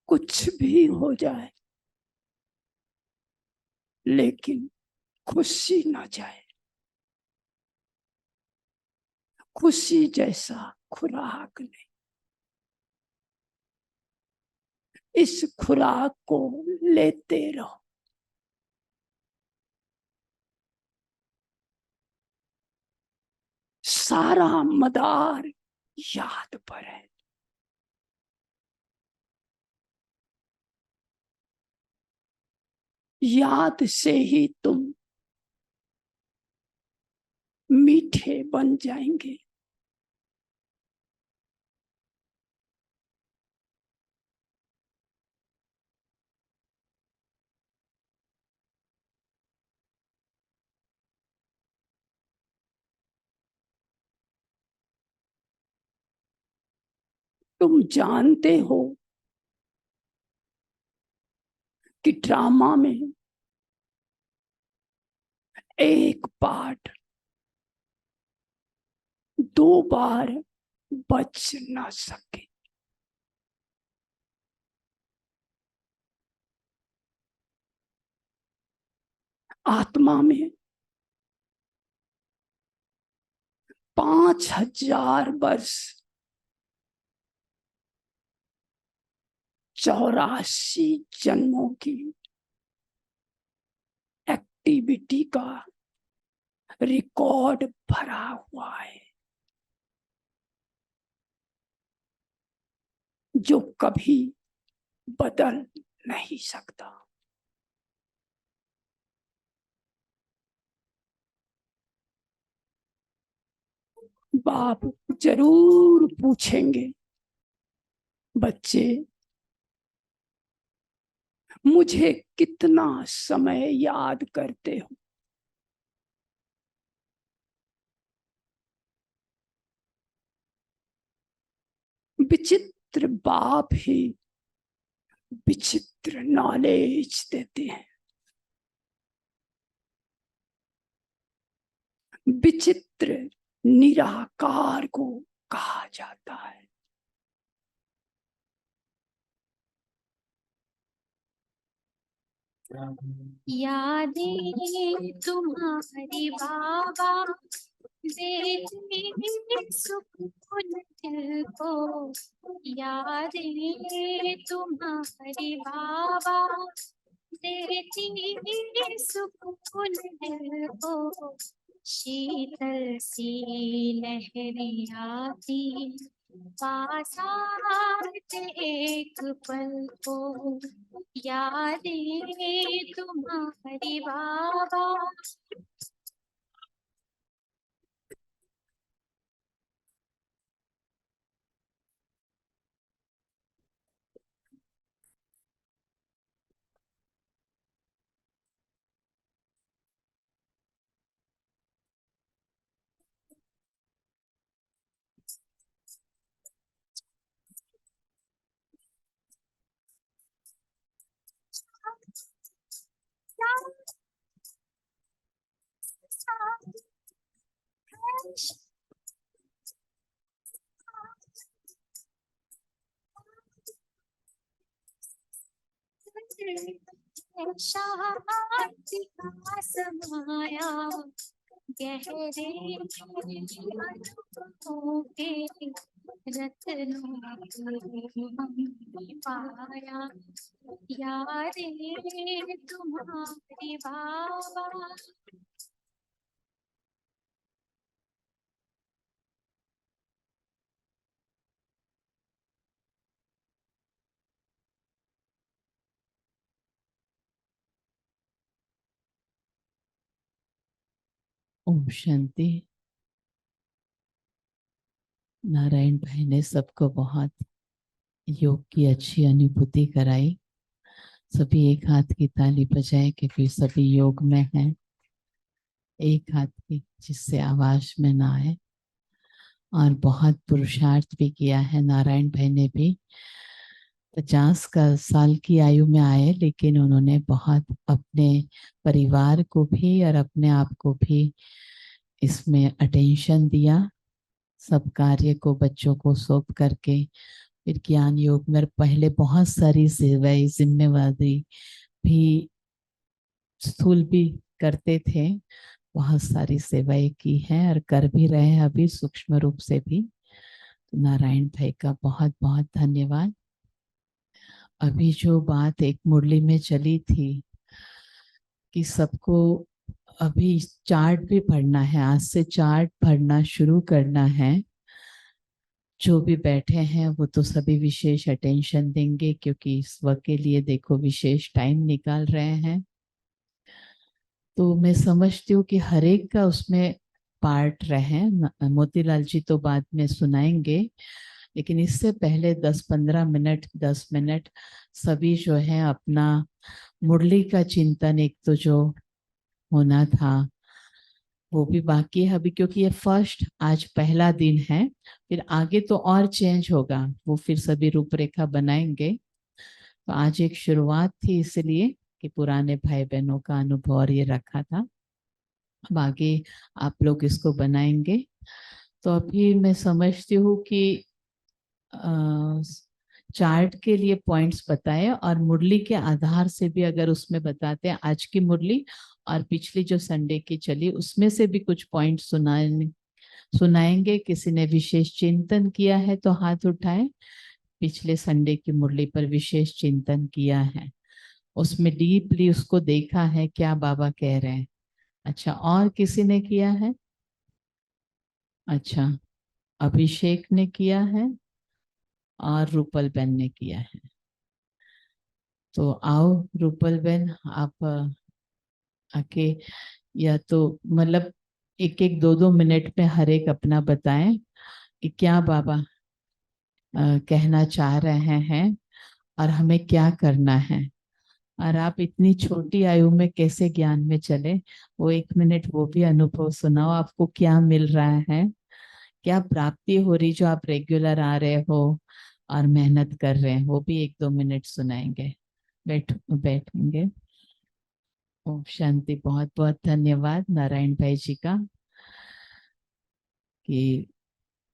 कुछ भी हो जाए लेकिन खुशी ना जाए। खुशी जैसा खुराक नहीं। इस खुराक को लेते रहो। सारा मदार याद पर है। याद से ही तुम मीठे बन जाएंगे। तुम जानते हो कि ड्रामा में एक पार्ट 2 बार बच ना सके। आत्मा में 5000 वर्ष 84 जन्मों की एक्टिविटी का रिकॉर्ड भरा हुआ है, जो कभी बदल नहीं सकता। बाप जरूर पूछेंगे, बच्चे मुझे कितना समय याद करते हो? विचित्र बाप ही विचित्र नॉलेज देते हैं। विचित्र निराकार को कहा जाता है। यादें तुम्हारी बाबा देती सुकून दिल को। यादें तुम्हारी बाबा देती सुकून दिल को। शीतल सी लहरें आती पास आते एक पल को। यादें तुम्हारी बाबा। शांति का समाया गहरे अनुभवों के रत्नों को हमने पाया। यादें तुम्हारी बाबा। ओम शांति। नारायण भाई ने सबको बहुत योग की अच्छी अनुभूति कराई। सभी एक हाथ की ताली बजाए क्योंकि सभी योग में हैं। एक हाथ की, जिससे आवाज में ना आए। और बहुत पुरुषार्थ भी किया है नारायण भाई ने भी। 50 साल की आयु में आए, लेकिन उन्होंने बहुत अपने परिवार को भी और अपने आप को भी इसमें अटेंशन दिया। सब कार्य को बच्चों को सौंप करके फिर ज्ञान योग में पहले बहुत सारी सेवाएं जिम्मेवारी भी स्थूल भी करते थे। बहुत सारी सेवाएं की हैं और कर भी रहे हैं अभी सूक्ष्म रूप से भी। तो नारायण भाई का बहुत बहुत धन्यवाद। अभी जो बात एक मुरली में चली थी कि सबको अभी चार्ट भी पढ़ना है, आज से चार्ट पढ़ना शुरू करना है। जो भी बैठे हैं वो तो सभी विशेष अटेंशन देंगे, क्योंकि इस वक्त के लिए देखो विशेष टाइम निकाल रहे हैं। तो मैं समझती हूँ कि हर एक का उसमें पार्ट रहे। मोतीलाल जी तो बाद में सुनाएंगे, लेकिन इससे पहले 10-15 मिनट 10 मिनट सभी जो है अपना मुरली का चिंतन, एक तो जो होना था वो भी बाकी है अभी, क्योंकि ये फर्स्ट आज पहला दिन है। फिर आगे तो और चेंज होगा, वो फिर सभी रूपरेखा बनाएंगे। तो आज एक शुरुआत थी, इसलिए कि पुराने भाई बहनों का अनुभव और ये रखा था। अब आगे आप लोग इसको बनाएंगे। तो अभी मैं समझती हूँ कि चार्ट के लिए पॉइंट्स बताए, और मुरली के आधार से भी अगर उसमें बताते हैं, आज की मुरली और पिछली जो संडे की चली उसमें से भी कुछ पॉइंट सुनाएंगे। किसी ने विशेष चिंतन किया है तो हाथ उठाए। पिछले संडे की मुरली पर विशेष चिंतन किया है, उसमें डीपली उसको देखा है क्या बाबा कह रहे हैं। अच्छा, और किसी ने किया है? अच्छा, अभिषेक ने किया है और रूपल बेन ने किया है। तो आओ रूपल बेन, आप आके, या तो मतलब एक एक 2-2 मिनट में हर एक अपना बताएं कि क्या बाबा कहना चाह रहे हैं और हमें क्या करना है। और आप इतनी छोटी आयु में कैसे ज्ञान में चले, वो 1 मिनट वो भी अनुभव सुनाओ। आपको क्या मिल रहा है, क्या प्राप्ति हो रही जो आप रेगुलर आ रहे हो और मेहनत कर रहे हैं, वो भी 1-2 मिनट सुनाएंगे। बैठेंगे। ओम शांति। बहुत बहुत धन्यवाद नारायण भाई जी का, कि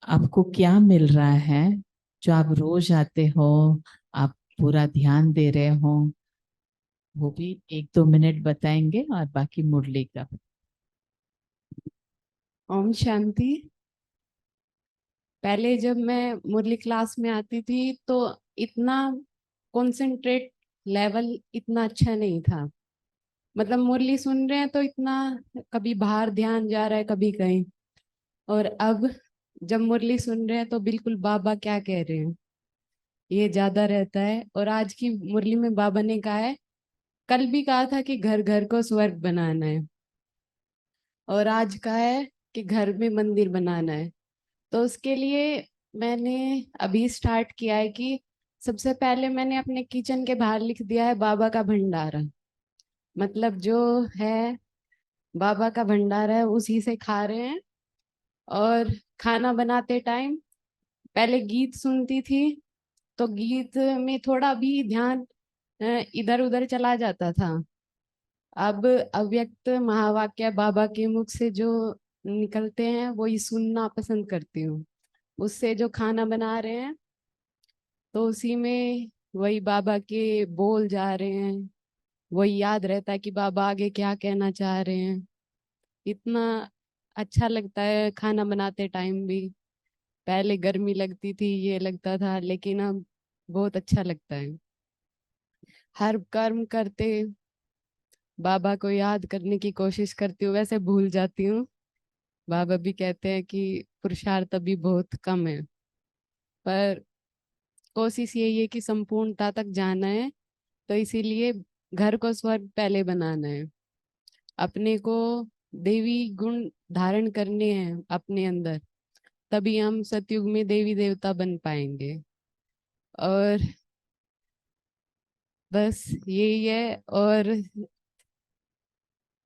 आपको क्या मिल रहा है जो आप रोज आते हो, आप पूरा ध्यान दे रहे हो। वो भी 1-2 मिनट बताएंगे, और बाकी मुरली का। ओम शांति। पहले जब मैं मुरली क्लास में आती थी तो इतना कंसंट्रेट लेवल इतना अच्छा नहीं था। मतलब मुरली सुन रहे हैं तो इतना, कभी बाहर ध्यान जा रहा है कभी कहीं। और अब जब मुरली सुन रहे हैं तो बिल्कुल बाबा क्या कह रहे हैं ये ज्यादा रहता है। और आज की मुरली में बाबा ने कहा है, कल भी कहा था कि घर घर को स्वर्ग बनाना है, और आज कहा है कि घर में मंदिर बनाना है। तो उसके लिए मैंने अभी स्टार्ट किया है कि सबसे पहले मैंने अपने किचन के बाहर लिख दिया है बाबा का भंडारा। मतलब जो है बाबा का भंडारा है उसी से खा रहे हैं। और खाना बनाते टाइम पहले गीत सुनती थी तो गीत में थोड़ा भी ध्यान इधर उधर चला जाता था। अब अव्यक्त महावाक्य बाबा के मुख से जो निकलते हैं वही सुनना पसंद करती हूँ। उससे जो खाना बना रहे हैं तो उसी में वही बाबा के बोल जा रहे हैं, वही याद रहता है कि बाबा आगे क्या कहना चाह रहे हैं। इतना अच्छा लगता है खाना बनाते टाइम भी। पहले गर्मी लगती थी ये लगता था, लेकिन अब बहुत अच्छा लगता है। हर कर्म करते बाबा को याद करने की कोशिश करती हूँ, वैसे भूल जाती हूँ। बाबा भी कहते हैं कि पुरुषार्थ अभी बहुत कम है, पर कोशिश यही है कि संपूर्णता तक जाना है। तो इसीलिए घर को स्वर्ग पहले बनाना है। अपने को देवी गुण धारण करने हैं अपने अंदर, तभी हम सतयुग में देवी देवता बन पाएंगे। और बस यही है। और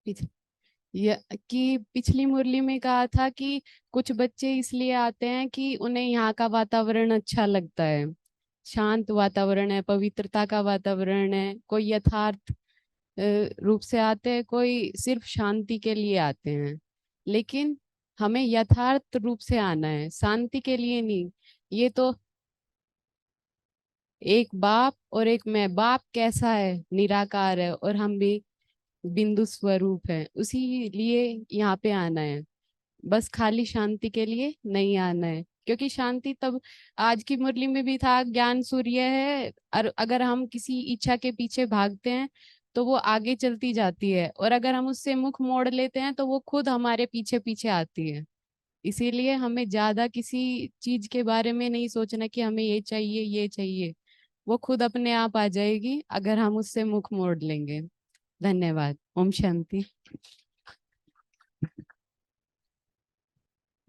पिछ- कि पिछली मुरली में कहा था कि कुछ बच्चे इसलिए आते हैं कि उन्हें यहाँ का वातावरण अच्छा लगता है, शांत वातावरण है, पवित्रता का वातावरण है। कोई यथार्थ रूप से आते हैं, कोई सिर्फ शांति के लिए आते हैं। लेकिन हमें यथार्थ रूप से आना है, शांति के लिए नहीं। ये तो एक बाप और एक मैं, बाप कैसा है, निराकार है, और हम भी बिंदु स्वरूप है। उसी लिए यहाँ पे आना है, बस खाली शांति के लिए नहीं आना है। क्योंकि शांति तब आज की मुरली में भी था, ज्ञान सूर्य है, और अगर हम किसी इच्छा के पीछे भागते हैं तो वो आगे चलती जाती है, और अगर हम उससे मुख मोड़ लेते हैं तो वो खुद हमारे पीछे पीछे आती है। इसीलिए हमें ज्यादा किसी चीज के बारे में नहीं सोचना कि हमें ये चाहिए ये चाहिए, वो खुद अपने आप आ जाएगी अगर हम उससे मुख मोड़ लेंगे। धन्यवाद। ओम शांति।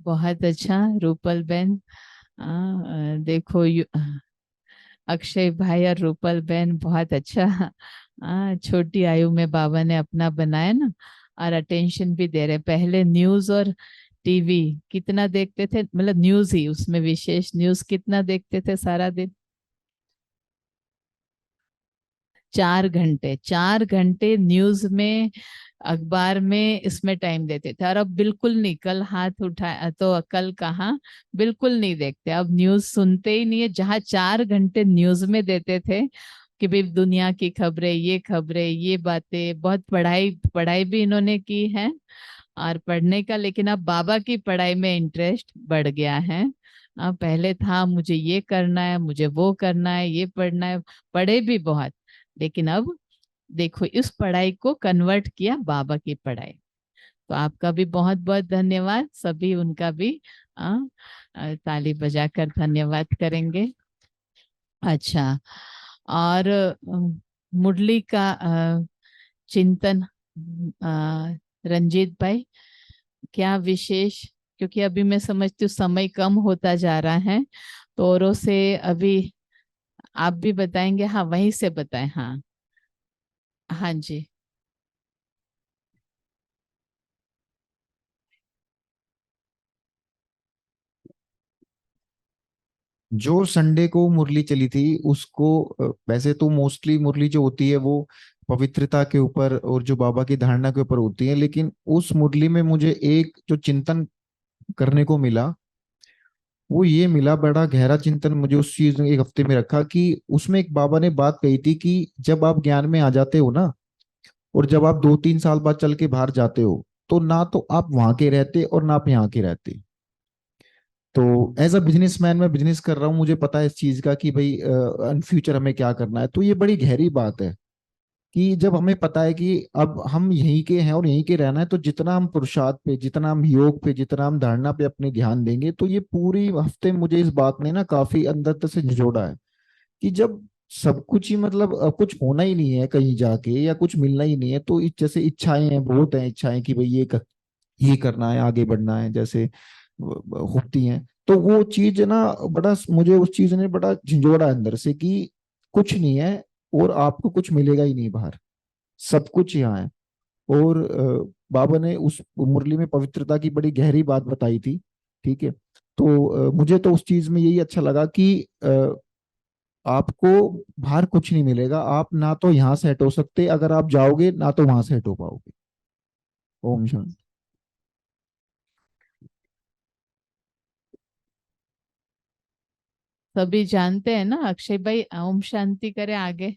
बहुत अच्छा रूपल बहन। देखो अक्षय भाई और रूपल बहन बहुत अच्छा, छोटी आयु में बाबा ने अपना बनाया ना, और अटेंशन भी दे रहे। पहले न्यूज और टीवी कितना देखते थे, मतलब न्यूज ही, उसमें विशेष न्यूज कितना देखते थे सारा दिन? 4 घंटे, 4 घंटे न्यूज में, अखबार में, इसमें टाइम देते थे। और अब बिल्कुल नहीं, कल हाथ उठा तो कल कहाँ, बिल्कुल नहीं देखते, अब न्यूज सुनते ही नहीं है। जहाँ 4 घंटे न्यूज में देते थे कि भाई दुनिया की खबरें, ये बातें, बहुत पढ़ाई पढ़ाई भी इन्होंने की है और पढ़ने का, लेकिन अब बाबा की पढ़ाई में इंटरेस्ट बढ़ गया है। पहले था मुझे ये करना है, मुझे वो करना है, ये पढ़ना है, पढ़े भी बहुत, लेकिन अब देखो इस पढ़ाई को कन्वर्ट किया बाबा की पढ़ाई। तो आपका भी बहुत बहुत धन्यवाद, सभी उनका भी ताली बजाकर धन्यवाद करेंगे। अच्छा, और मुरली का चिंतन, रंजीत भाई क्या विशेष? क्योंकि अभी मैं समझती हूँ समय कम होता जा रहा है, तो औरों से अभी आप भी बताएंगे? हाँ, वहीं से बताएं। हाँ हाँ जी। जो संडे को मुरली चली थी उसको वैसे तो मोस्टली मुरली जो होती है वो पवित्रता के ऊपर और जो बाबा की धारणा के ऊपर होती है, लेकिन उस मुरली में मुझे एक जो चिंतन करने को मिला वो ये मिला, बड़ा गहरा चिंतन मुझे उस चीज ने एक हफ्ते में रखा कि उसमें एक बाबा ने बात कही थी कि जब आप ज्ञान में आ जाते हो ना, और जब आप 2-3 साल बाद चल के बाहर जाते हो, तो ना तो आप वहां के रहते और ना आप यहाँ के रहते। तो एज अ बिजनेसमैन मैं बिजनेस कर रहा हूँ, मुझे पता है इस चीज का कि भाई इन फ्यूचर हमें क्या करना है। तो ये बड़ी गहरी बात है कि जब हमें पता है कि अब हम यहीं के हैं और यहीं के रहना है, तो जितना हम पुरुषार्थ पे, जितना हम योग पे, जितना हम धारणा पे अपने ध्यान देंगे, तो ये पूरी हफ्ते मुझे इस बात ने ना काफी अंदर तक से झिझोड़ा है कि जब सब कुछ ही मतलब कुछ होना ही नहीं है कहीं जाके या कुछ मिलना ही नहीं है, तो जैसे इच्छाएं हैं, बहुत हैं इच्छाएं कि भाई ये करना है, आगे बढ़ना है, जैसे होती हैं। तो वो चीज ना बड़ा मुझे उस चीज ने बड़ा झिझोड़ा अंदर से कि कुछ नहीं है और आपको कुछ मिलेगा ही नहीं बाहर, सब कुछ यहाँ है। और बाबा ने उस मुरली में पवित्रता की बड़ी गहरी बात बताई थी। ठीक है, तो मुझे तो उस चीज में यही अच्छा लगा कि आपको बाहर कुछ नहीं मिलेगा, आप ना तो यहाँ से हट हो सकते अगर आप जाओगे, ना तो वहां से हट हो पाओगे। ओम शांति। सभी जानते हैं ना, अक्षय भाई ओम शांति करे आगे,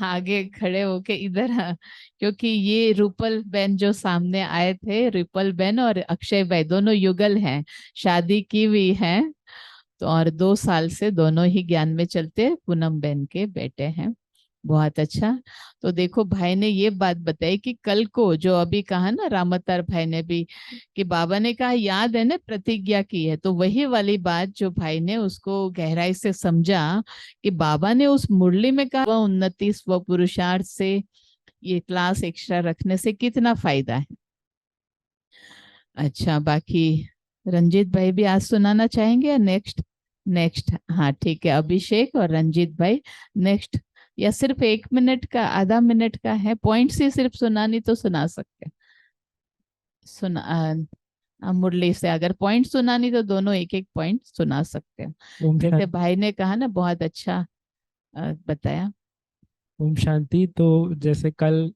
आगे खड़े होके इधर, क्योंकि ये रूपल बहन जो सामने आए थे, रूपल बहन और अक्षय भाई दोनों युगल हैं, शादी की हुई है, तो और 2 साल से दोनों ही ज्ञान में चलते, पूनम बहन के बेटे हैं। बहुत अच्छा। तो देखो भाई ने ये बात बताई कि कल को जो अभी कहा ना रामतार भाई ने भी, कि बाबा ने कहा याद है ना, प्रतिज्ञा की है, तो वही वाली बात जो भाई ने उसको गहराई से समझा कि बाबा ने उस मुरली में कहा वह उन्नति स्व पुरुषार्थ से, ये क्लास एक्स्ट्रा रखने से कितना फायदा है। अच्छा, बाकी रंजीत भाई भी आज सुनाना चाहेंगे या नेक्स्ट? नेक्स्ट, हाँ ठीक है, अभिषेक और रंजीत भाई नेक्स्ट। या सिर्फ 1 मिनट का, आधा मिनट का है, पॉइंट्स ही सिर्फ सुनानी तो सुना सकते हैं। मुरली से अगर पॉइंट सुनानी तो दोनों एक एक पॉइंट सुना सकते हैं। ओम जैसे शांति। भाई ने कहा ना, बहुत अच्छा बताया। ओम शांति। तो जैसे कल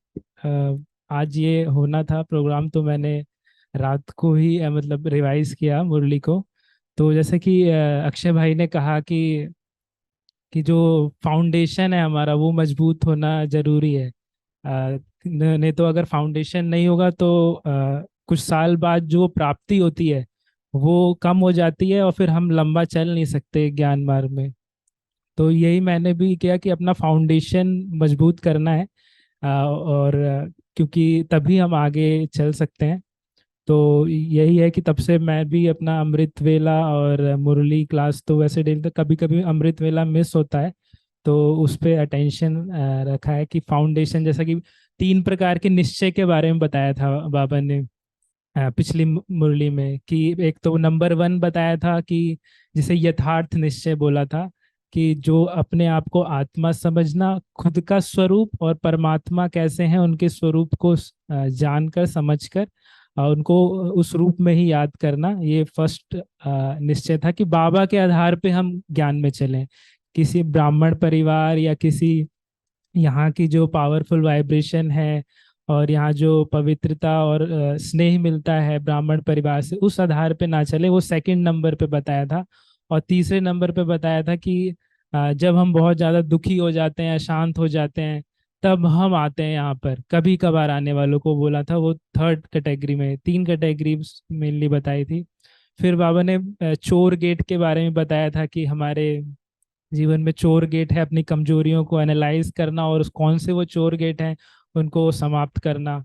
आज ये होना था प्रोग्राम, तो मैंने रात को ही मतलब रिवाइज किया मुरली को। तो जैसे कि अक्षय भाई ने कहा कि जो फाउंडेशन है हमारा वो मजबूत होना जरूरी है। नहीं तो अगर फाउंडेशन नहीं होगा तो कुछ साल बाद जो प्राप्ति होती है वो कम हो जाती है और फिर हम लंबा चल नहीं सकते ज्ञान मार्ग में। तो यही मैंने भी किया कि अपना फाउंडेशन मजबूत करना है, और क्योंकि तभी हम आगे चल सकते हैं। तो यही है कि तब से मैं भी अपना अमृत वेला और मुरली क्लास तो वैसे डेली, तो कभी कभी अमृत वेला मिस होता है, तो उस पे अटेंशन रखा है कि फाउंडेशन, जैसा कि 3 प्रकार के निश्चय के बारे में बताया था बाबा ने पिछली मुरली में, कि एक तो नंबर 1 बताया था कि जिसे यथार्थ निश्चय बोला था, कि जो अपने आप को आत्मा समझना, खुद का स्वरूप और परमात्मा कैसे हैं उनके स्वरूप को जानकर समझकर उनको उस रूप में ही याद करना, ये फर्स्ट निश्चय था कि बाबा के आधार पे हम ज्ञान में चलें। किसी ब्राह्मण परिवार या किसी यहाँ की जो पावरफुल वाइब्रेशन है और यहाँ जो पवित्रता और स्नेह मिलता है ब्राह्मण परिवार से, उस आधार पे ना चले, वो सेकंड नंबर पे बताया था। और तीसरे नंबर पे बताया था कि जब हम बहुत ज़्यादा दुखी हो जाते हैं, अशांत हो जाते हैं, तब हम आते हैं यहाँ पर, कभी कभार आने वालों को बोला था, वो थर्ड कैटेगरी में। 3 कैटेगरी मेनली बताई थी। फिर बाबा ने चोर गेट के बारे में बताया था कि हमारे जीवन में चोर गेट है, अपनी कमजोरियों को एनालाइज करना और कौन से वो चोर गेट हैं उनको समाप्त करना।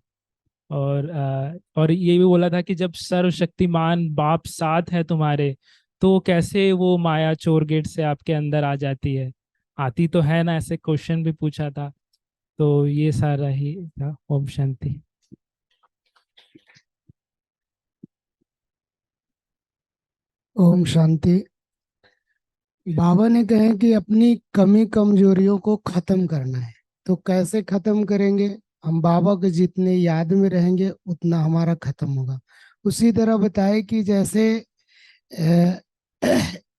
और ये भी बोला था कि जब सर्वशक्तिमान बाप साथ है तुम्हारे, तो कैसे वो माया चोर गेट से आपके अंदर आ जाती है, आती तो है ना, ऐसे क्वेश्चन भी पूछा था। तो ये सारा ही था। ओम शांति। ओम शांति। बाबा ने कहे कि अपनी कमी कमजोरियों को खत्म करना है, तो कैसे खत्म करेंगे? हम बाबा के जितने याद में रहेंगे उतना हमारा खत्म होगा। उसी तरह बताए कि जैसे अ,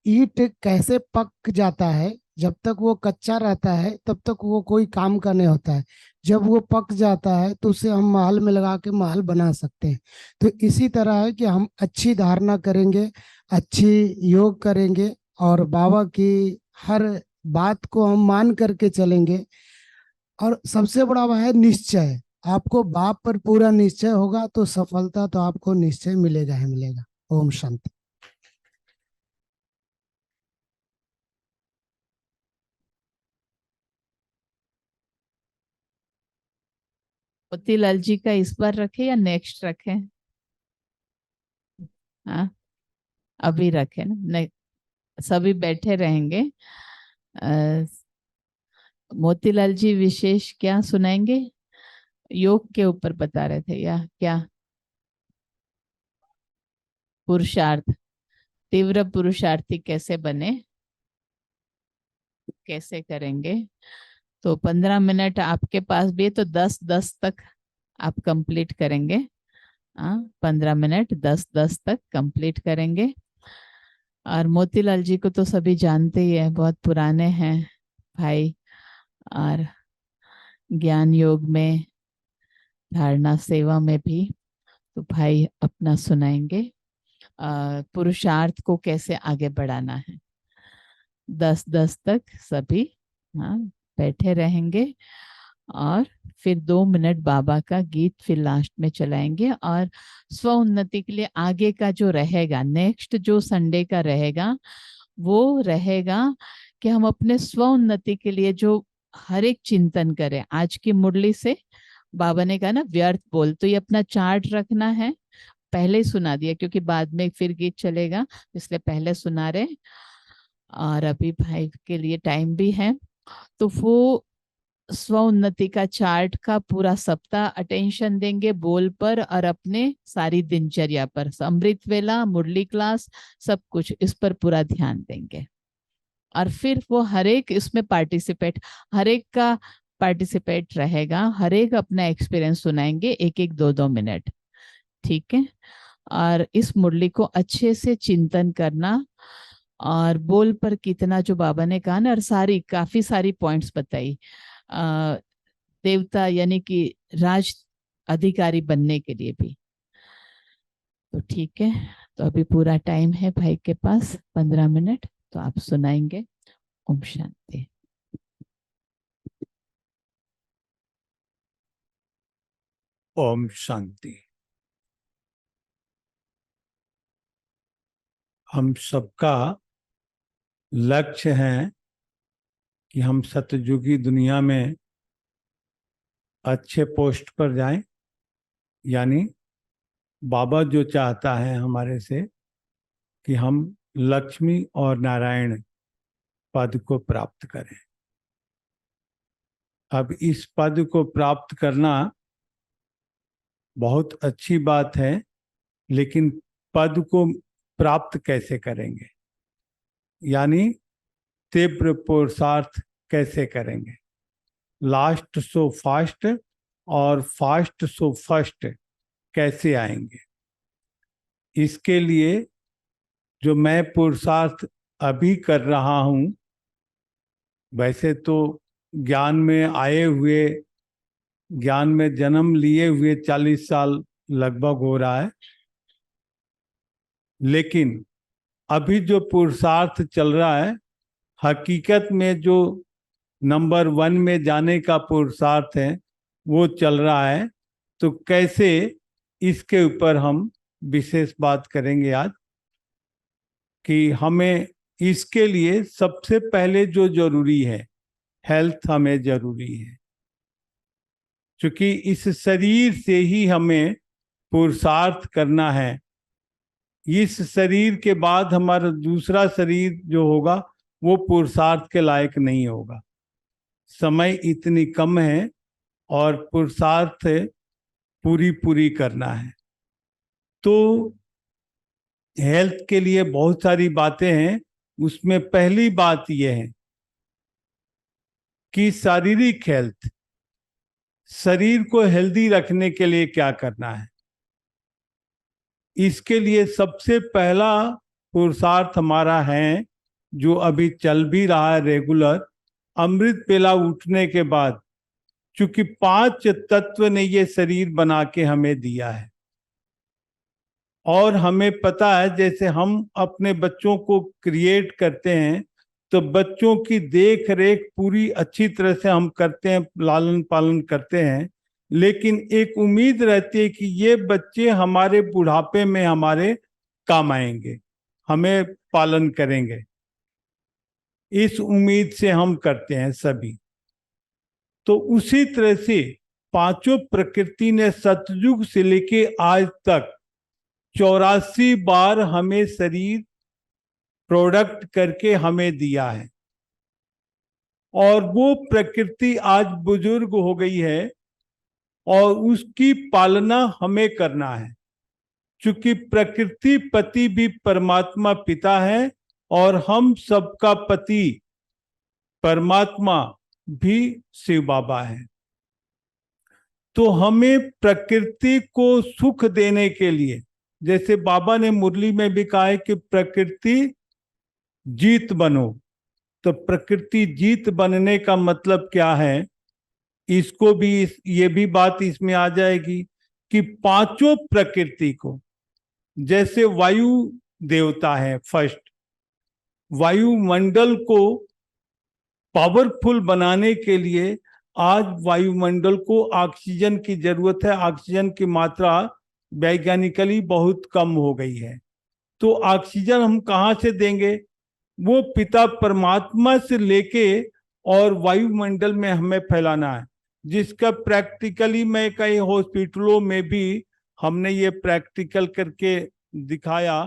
ईंट कैसे पक जाता है, जब तक वो कच्चा रहता है तब तक वो कोई काम का नहीं होता है। जब वो पक जाता है तो उसे हम महल में लगा के महल बना सकते हैं। तो इसी तरह है कि हम अच्छी धारणा करेंगे, अच्छी योग करेंगे और बाबा की हर बात को हम मान करके चलेंगे। और सबसे बड़ा वह है निश्चय। आपको बाप पर पूरा निश्चय होगा तो सफलता तो आपको निश्चय मिलेगा ही मिलेगा। ओम शांति। मोतीलाल जी का इस बार रखे या नेक्स्ट रखें? हाँ, अभी रखे ना, नहीं, सभी बैठे रहेंगे। अ, मोतीलाल जी विशेष क्या सुनाएंगे? योग के ऊपर बता रहे थे या क्या? पुरुषार्थ, तीव्र पुरुषार्थी कैसे बने, कैसे करेंगे? तो 15 मिनट आपके पास भी है, तो 10-10 तक आप कंप्लीट करेंगे। हाँ, 15 मिनट 10-10 तक कंप्लीट करेंगे। और मोतीलाल जी को तो सभी जानते ही है, बहुत पुराने हैं भाई, और ज्ञान योग में, धारणा सेवा में भी। तो भाई अपना सुनाएंगे पुरुषार्थ को कैसे आगे बढ़ाना है। 10-10 तक सभी, हाँ, बैठे रहेंगे। और फिर 2 मिनट बाबा का गीत फिर लास्ट में चलाएंगे। और स्व उन्नति के लिए आगे का जो रहेगा, नेक्स्ट जो संडे का रहेगा, वो रहेगा कि हम अपने स्व उन्नति के लिए जो हर एक चिंतन करें। आज की मुरली से बाबा ने कहा ना, व्यर्थ बोल, तो ये अपना चार्ट रखना है। पहले ही सुना दिया क्योंकि बाद में फिर गीत चलेगा, इसलिए पहले सुना रहे। और अभी भाई के लिए टाइम भी है, तो वो स्व उन्नति का चार्ट का पूरा सप्ताह अटेंशन देंगे बोल पर और अपने सारी दिनचर्या पर, अमृत वेला, मुरली क्लास, सब कुछ इस पर पूरा ध्यान देंगे। और फिर वो हर एक इसमें पार्टिसिपेट, हर एक का पार्टिसिपेट रहेगा, हर एक अपना एक्सपीरियंस सुनाएंगे, 1-1 2-2 मिनट। ठीक है? और इस मुरली को अच्छे से चिंतन करना। और बोल पर कितना जो बाबा ने कहा ना, और सारी काफी सारी पॉइंट्स बताई देवता यानी कि राज अधिकारी बनने के लिए भी। तो ठीक है, तो अभी पूरा टाइम है भाई के पास, 15 मिनट, तो आप सुनाएंगे। ओम शांति। ओम शांति। हम सबका लक्ष्य है कि हम सतयुगी दुनिया में अच्छे पोस्ट पर जाएं, यानी बाबा जो चाहता है हमारे से कि हम लक्ष्मी और नारायण पद को प्राप्त करें। अब इस पद को प्राप्त करना बहुत अच्छी बात है, लेकिन पद को प्राप्त कैसे करेंगे, यानी तीव्र पुरुषार्थ कैसे करेंगे। लास्ट सो फास्ट और फास्ट सो फर्स्ट कैसे आएंगे। इसके लिए जो मैं पुरुषार्थ अभी कर रहा हूं, वैसे तो ज्ञान में आए हुए, ज्ञान में जन्म लिए हुए 40 साल लगभग हो रहा है, लेकिन अभी जो पुरुषार्थ चल रहा है, हकीकत में जो नंबर 1 में जाने का पुरुषार्थ है वो चल रहा है। तो कैसे, इसके ऊपर हम विशेष बात करेंगे आज कि हमें इसके लिए सबसे पहले जो जरूरी है, हेल्थ हमें जरूरी है, क्योंकि इस शरीर से ही हमें पुरुषार्थ करना है। इस शरीर के बाद हमारा दूसरा शरीर जो होगा वो पुरुषार्थ के लायक नहीं होगा। समय इतनी कम है और पुरुषार्थ पूरी करना है। तो हेल्थ के लिए बहुत सारी बातें हैं। उसमें पहली बात यह है कि शारीरिक हेल्थ, शरीर को हेल्दी रखने के लिए क्या करना है। इसके लिए सबसे पहला पुरुषार्थ हमारा है, जो अभी चल भी रहा है रेगुलर, अमृत बेला उठने के बाद, क्योंकि 5 तत्व ने ये शरीर बना के हमें दिया है। और हमें पता है, जैसे हम अपने बच्चों को क्रिएट करते हैं तो बच्चों की देख रेख पूरी अच्छी तरह से हम करते हैं, लालन पालन करते हैं, लेकिन एक उम्मीद रहती है कि ये बच्चे हमारे बुढ़ापे में हमारे काम आएंगे, हमें पालन करेंगे। इस उम्मीद से हम करते हैं सभी। तो उसी तरह से पांचों प्रकृति ने सतयुग से लेके आज तक 84 बार हमें शरीर प्रोडक्ट करके हमें दिया है। और वो प्रकृति आज बुजुर्ग हो गई है और उसकी पालना हमें करना है, क्योंकि प्रकृति पति भी परमात्मा पिता है और हम सबका पति परमात्मा भी शिव बाबा है। तो हमें प्रकृति को सुख देने के लिए, जैसे बाबा ने मुरली में भी कहा है कि प्रकृति जीत बनो, तो प्रकृति जीत बनने का मतलब क्या है, इसको भी ये भी बात इसमें आ जाएगी कि पांचों प्रकृति को, जैसे वायु देवता है फर्स्ट, वायुमंडल को पावरफुल बनाने के लिए आज वायुमंडल को ऑक्सीजन की जरूरत है। ऑक्सीजन की मात्रा वैज्ञानिकली बहुत कम हो गई है। तो ऑक्सीजन हम कहाँ से देंगे, वो पिता परमात्मा से लेके और वायुमंडल में हमें फैलाना है, जिसका प्रैक्टिकली मैं कई हॉस्पिटलों में भी हमने ये प्रैक्टिकल करके दिखाया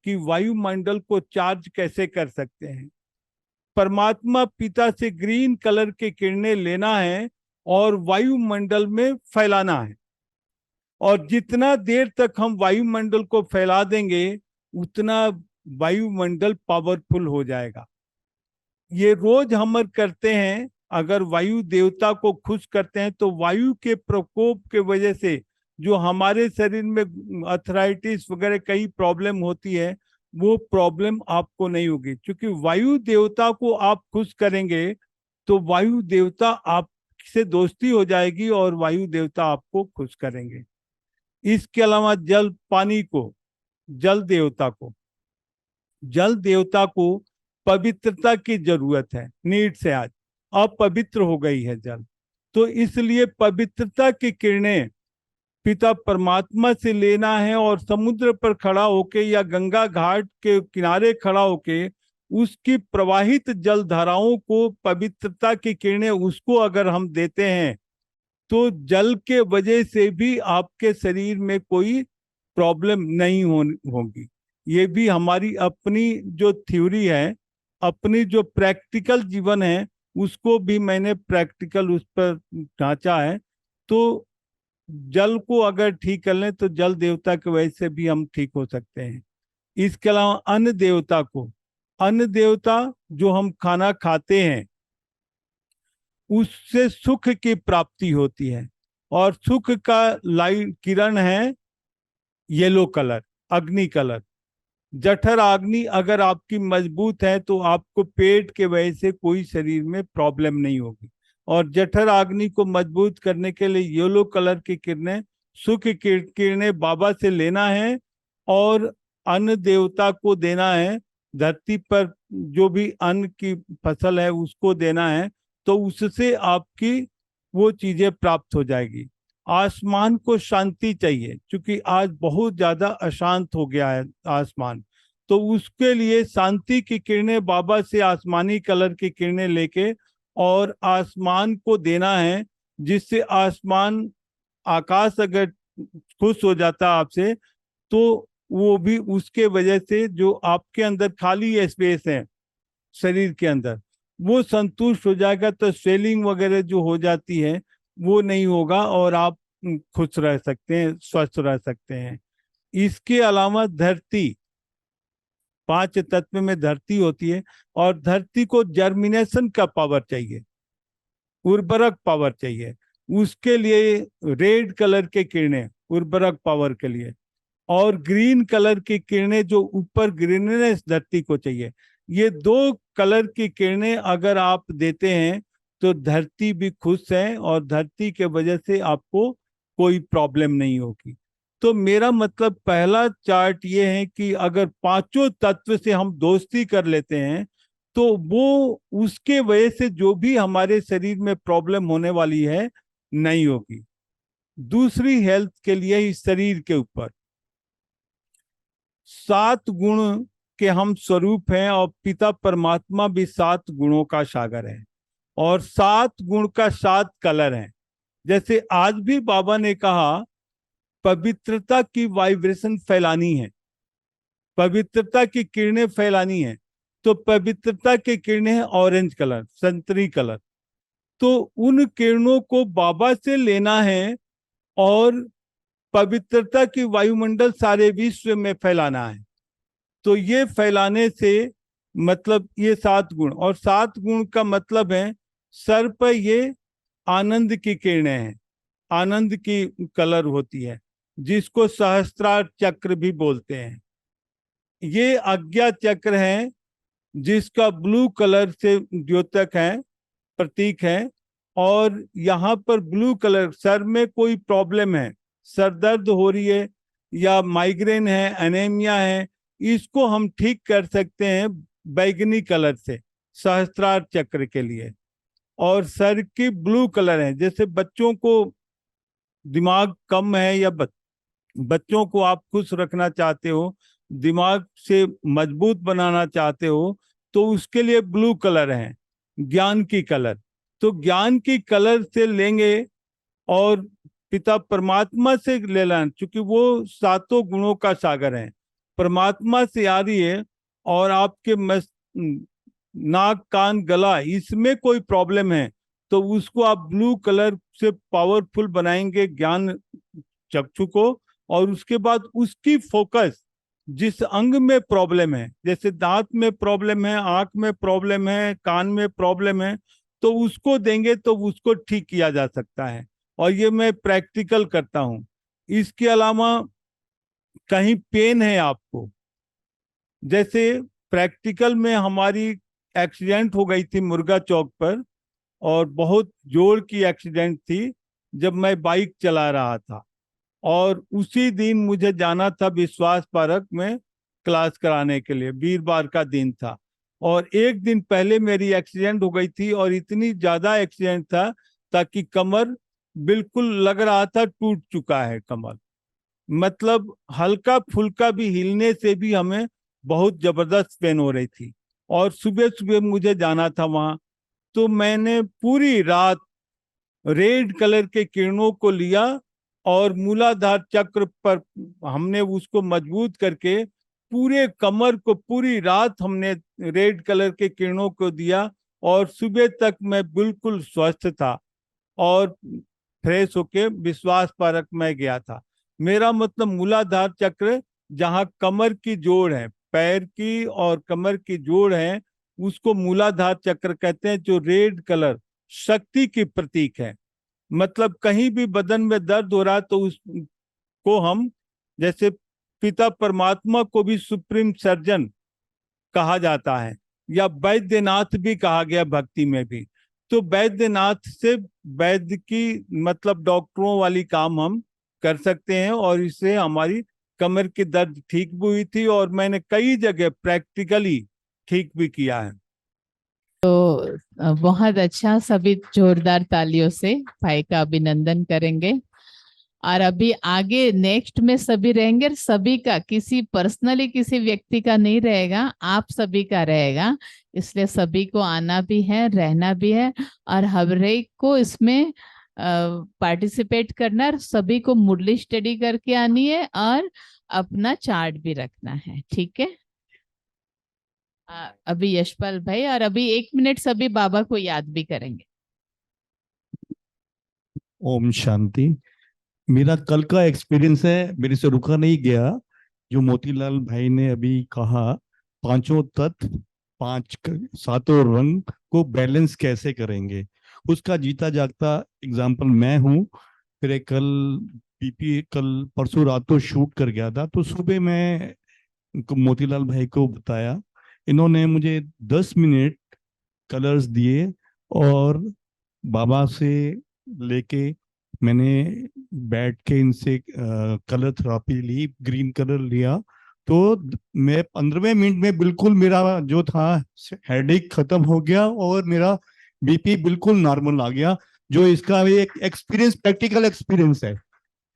कि वायुमंडल को चार्ज कैसे कर सकते हैं। परमात्मा पिता से ग्रीन कलर के किरणें लेना है और वायुमंडल में फैलाना है, और जितना देर तक हम वायुमंडल को फैला देंगे उतना वायुमंडल पावरफुल हो जाएगा। ये रोज हम करते हैं। अगर वायु देवता को खुश करते हैं तो वायु के प्रकोप के वजह से जो हमारे शरीर में अर्थराइटिस वगैरह कई प्रॉब्लम होती है, वो प्रॉब्लम आपको नहीं होगी, क्योंकि वायु देवता को आप खुश करेंगे तो वायु देवता आपसे दोस्ती हो जाएगी और वायु देवता आपको खुश करेंगे। इसके अलावा जल पानी को, जल देवता को पवित्रता की जरूरत है, नीड्स है। आज अपवित्र हो गई है जल, तो इसलिए पवित्रता की किरणें पिता परमात्मा से लेना है और समुद्र पर खड़ा होके या गंगा घाट के किनारे खड़ा होके उसकी प्रवाहित जल धाराओं को, पवित्रता की किरणें उसको अगर हम देते हैं तो जल के वजह से भी आपके शरीर में कोई प्रॉब्लम नहीं होगी। ये भी हमारी अपनी जो थ्योरी है, अपनी जो प्रैक्टिकल जीवन है, उसको भी मैंने प्रैक्टिकल उस पर ढांचा है। तो जल को अगर ठीक कर लें तो जल देवता की वजह से भी हम ठीक हो सकते हैं। इसके अलावा अन्न देवता को, अन्न देवता जो हम खाना खाते हैं उससे सुख की प्राप्ति होती है, और सुख का लाइट किरण है येलो कलर, अग्नि कलर। जठर अग्नि अगर आपकी मजबूत है तो आपको पेट के वजह से कोई शरीर में प्रॉब्लम नहीं होगी। और जठर अग्नि को मजबूत करने के लिए येलो कलर की किरणें, सुख की किरणें बाबा से लेना है और अन्न देवता को देना है। धरती पर जो भी अन्न की फसल है उसको देना है, तो उससे आपकी वो चीजें प्राप्त हो जाएगी। आसमान को शांति चाहिए, क्योंकि आज बहुत ज्यादा अशांत हो गया है आसमान, तो उसके लिए शांति की किरणें बाबा से आसमानी कलर की किरणें लेके और आसमान को देना है, जिससे आसमान, आकाश अगर खुश हो जाता आपसे तो वो भी उसके वजह से जो आपके अंदर खाली स्पेस है शरीर के अंदर वो संतुष्ट हो जाएगा, तो स्वेलिंग वगैरह जो हो जाती है वो नहीं होगा और आप खुश रह सकते हैं, स्वस्थ रह सकते हैं। इसके अलावा धरती, 5 तत्व में धरती होती है और धरती को जर्मिनेशन का पावर चाहिए, उर्वरक पावर चाहिए। उसके लिए रेड कलर के किरणें उर्वरक पावर के लिए, और ग्रीन कलर की किरणें जो ऊपर ग्रीननेस धरती को चाहिए। ये 2 कलर की किरणें अगर आप देते हैं तो धरती भी खुश है और धरती के वजह से आपको कोई प्रॉब्लम नहीं होगी। तो मेरा मतलब पहला चार्ट ये है कि अगर 5 तत्व से हम दोस्ती कर लेते हैं तो वो उसके वजह से जो भी हमारे शरीर में प्रॉब्लम होने वाली है नहीं होगी। दूसरी हेल्थ के लिए इस शरीर के ऊपर 7 गुण के हम स्वरूप हैं और पिता परमात्मा भी 7 गुणों का सागर है और 7 गुण का 7 कलर है। जैसे आज भी बाबा ने कहा पवित्रता की वाइब्रेशन फैलानी है, पवित्रता की किरणें फैलानी है, तो पवित्रता की किरणें हैं ऑरेंज कलर, संतरी कलर। तो उन किरणों को बाबा से लेना है और पवित्रता की वायुमंडल सारे विश्व में फैलाना है। तो ये फैलाने से मतलब ये 7 गुण, और 7 गुण का मतलब है सर पर ये आनंद की किरणें हैं, आनंद की कलर होती है, जिसको सहस्त्रार चक्र भी बोलते हैं। ये आज्ञा चक्र है जिसका ब्लू कलर से द्योतक है, प्रतीक है। और यहाँ पर ब्लू कलर, सर में कोई प्रॉब्लम है, सर दर्द हो रही है या माइग्रेन है, एनीमिया है, इसको हम ठीक कर सकते हैं बैगनी कलर से, सहस्त्रार चक्र के लिए। और सर की ब्लू कलर है, जैसे बच्चों को दिमाग कम है या बच्चों को आप खुश रखना चाहते हो, दिमाग से मजबूत बनाना चाहते हो, तो उसके लिए ब्लू कलर है, ज्ञान की कलर। तो ज्ञान की कलर से लेंगे और पिता परमात्मा से ले लें, क्योंकि वो 7 गुणों का सागर है, परमात्मा से आ रही है। और आपके नाक, कान, गला, इसमें कोई प्रॉब्लम है तो उसको आप ब्लू कलर से पावरफुल बनाएंगे ज्ञान चक्षु को, और उसके बाद उसकी फोकस जिस अंग में प्रॉब्लम है, जैसे दांत में प्रॉब्लम है, आंख में प्रॉब्लम है, कान में प्रॉब्लम है, तो उसको देंगे तो उसको ठीक किया जा सकता है। और ये मैं प्रैक्टिकल करता हूं। इसके अलावा कहीं पेन है आपको, जैसे प्रैक्टिकल में हमारी एक्सीडेंट हो गई थी मुर्गा चौक पर, और बहुत जोर की एक्सीडेंट थी जब मैं बाइक चला रहा था, और उसी दिन मुझे जाना था विश्वास पार्क में क्लास कराने के लिए, वीरवार का दिन था। और एक दिन पहले मेरी एक्सीडेंट हो गई थी और इतनी ज्यादा एक्सीडेंट था ताकि कमर बिल्कुल लग रहा था टूट चुका है कमर। मतलब हल्का फुल्का भी हिलने से भी हमें बहुत जबरदस्त पेन हो रही थी। और सुबह सुबह मुझे जाना था वहां, तो मैंने पूरी रात रेड कलर के किरणों को लिया और मूलाधार चक्र पर हमने उसको मजबूत करके पूरे कमर को पूरी रात हमने रेड कलर के किरणों को दिया। और सुबह तक मैं बिल्कुल स्वस्थ था और फ्रेश होके विश्वास परक मैं गया था। मेरा मतलब मूलाधार चक्र, जहाँ कमर की जोड़ है, पैर की और कमर की जोड़ है, उसको मूलाधार चक्र कहते हैं, जो रेड कलर शक्ति की प्रतीक है। मतलब कहीं भी बदन में दर्द हो रहा तो उसको हम, जैसे पिता परमात्मा को भी सुप्रीम सर्जन कहा जाता है, या वैद्यनाथ भी कहा गया भक्ति में भी। तो वैद्यनाथ से वैद्य की मतलब डॉक्टरों वाली काम हम कर सकते हैं, और इससे हमारी कमर की दर्द ठीक भी हुई थी और मैंने कई जगह प्रैक्टिकली ठीक भी किया है। बहुत अच्छा, सभी जोरदार तालियों से भाई का अभिनंदन करेंगे। और अभी आगे नेक्स्ट में सभी रहेंगे, सभी का, किसी पर्सनली किसी व्यक्ति का नहीं रहेगा, आप सभी का रहेगा। इसलिए सभी को आना भी है, रहना भी है, और हर एक को इसमें पार्टिसिपेट करना है। सभी को मुरली स्टडी करके आनी है और अपना चार्ट भी रखना है, ठीक है। अभी यशपाल भाई, और अभी 1 मिनट सभी बाबा को याद भी करेंगे। ओम शांति। मेरा कल का एक्सपीरियंस है, मेरे से रुका नहीं गया। जो मोतीलाल भाई ने अभी कहा, पांचों तत्व, सातों रंग को बैलेंस कैसे करेंगे, उसका जीता जागता एग्जाम्पल मैं हूँ। फिर कल बीपी कल परसों रात को शूट कर गया था, तो सुबह मैं मोतीलाल भाई को बताया, इन्होंने मुझे 10 मिनट कलर्स दिए और बाबा से लेके मैंने बैठ के इनसे कलर थेरेपी ली, ग्रीन कलर लिया। तो मैं 15वें मिनट में बिल्कुल मेरा जो था हेडेक खत्म हो गया और मेरा बीपी बिल्कुल नॉर्मल आ गया। जो इसका एक एक्सपीरियंस, प्रैक्टिकल एक्सपीरियंस है।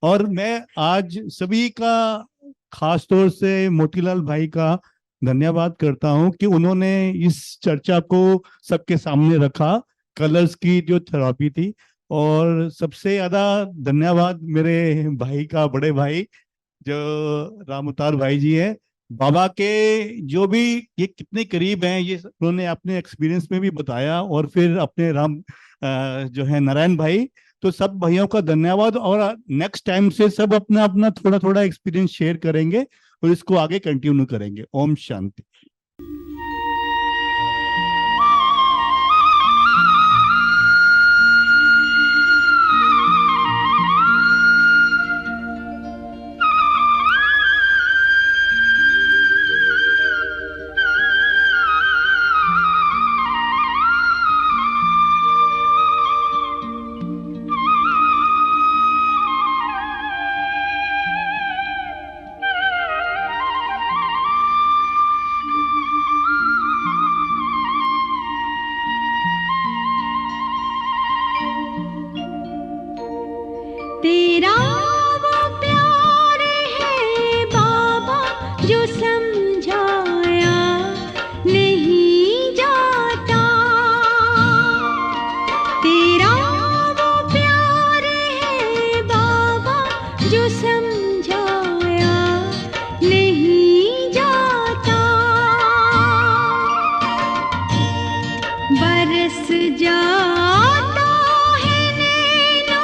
और मैं आज सभी का, खास तौर से मोतीलाल भाई का धन्यवाद करता हूं कि उन्होंने इस चर्चा को सबके सामने रखा, कलर्स की जो थेरेपी थी। और सबसे ज्यादा धन्यवाद मेरे भाई का, बड़े भाई जो रामअवतार भाई जी है। बाबा के जो भी ये कितने करीब हैं, ये उन्होंने अपने एक्सपीरियंस में भी बताया, और फिर अपने जो है नारायण भाई। तो सब भाइयों का धन्यवाद। और नेक्स्ट टाइम से सब अपना अपना थोड़ा थोड़ा एक्सपीरियंस शेयर करेंगे और इसको आगे कंटिन्यू करेंगे। ओम शांति।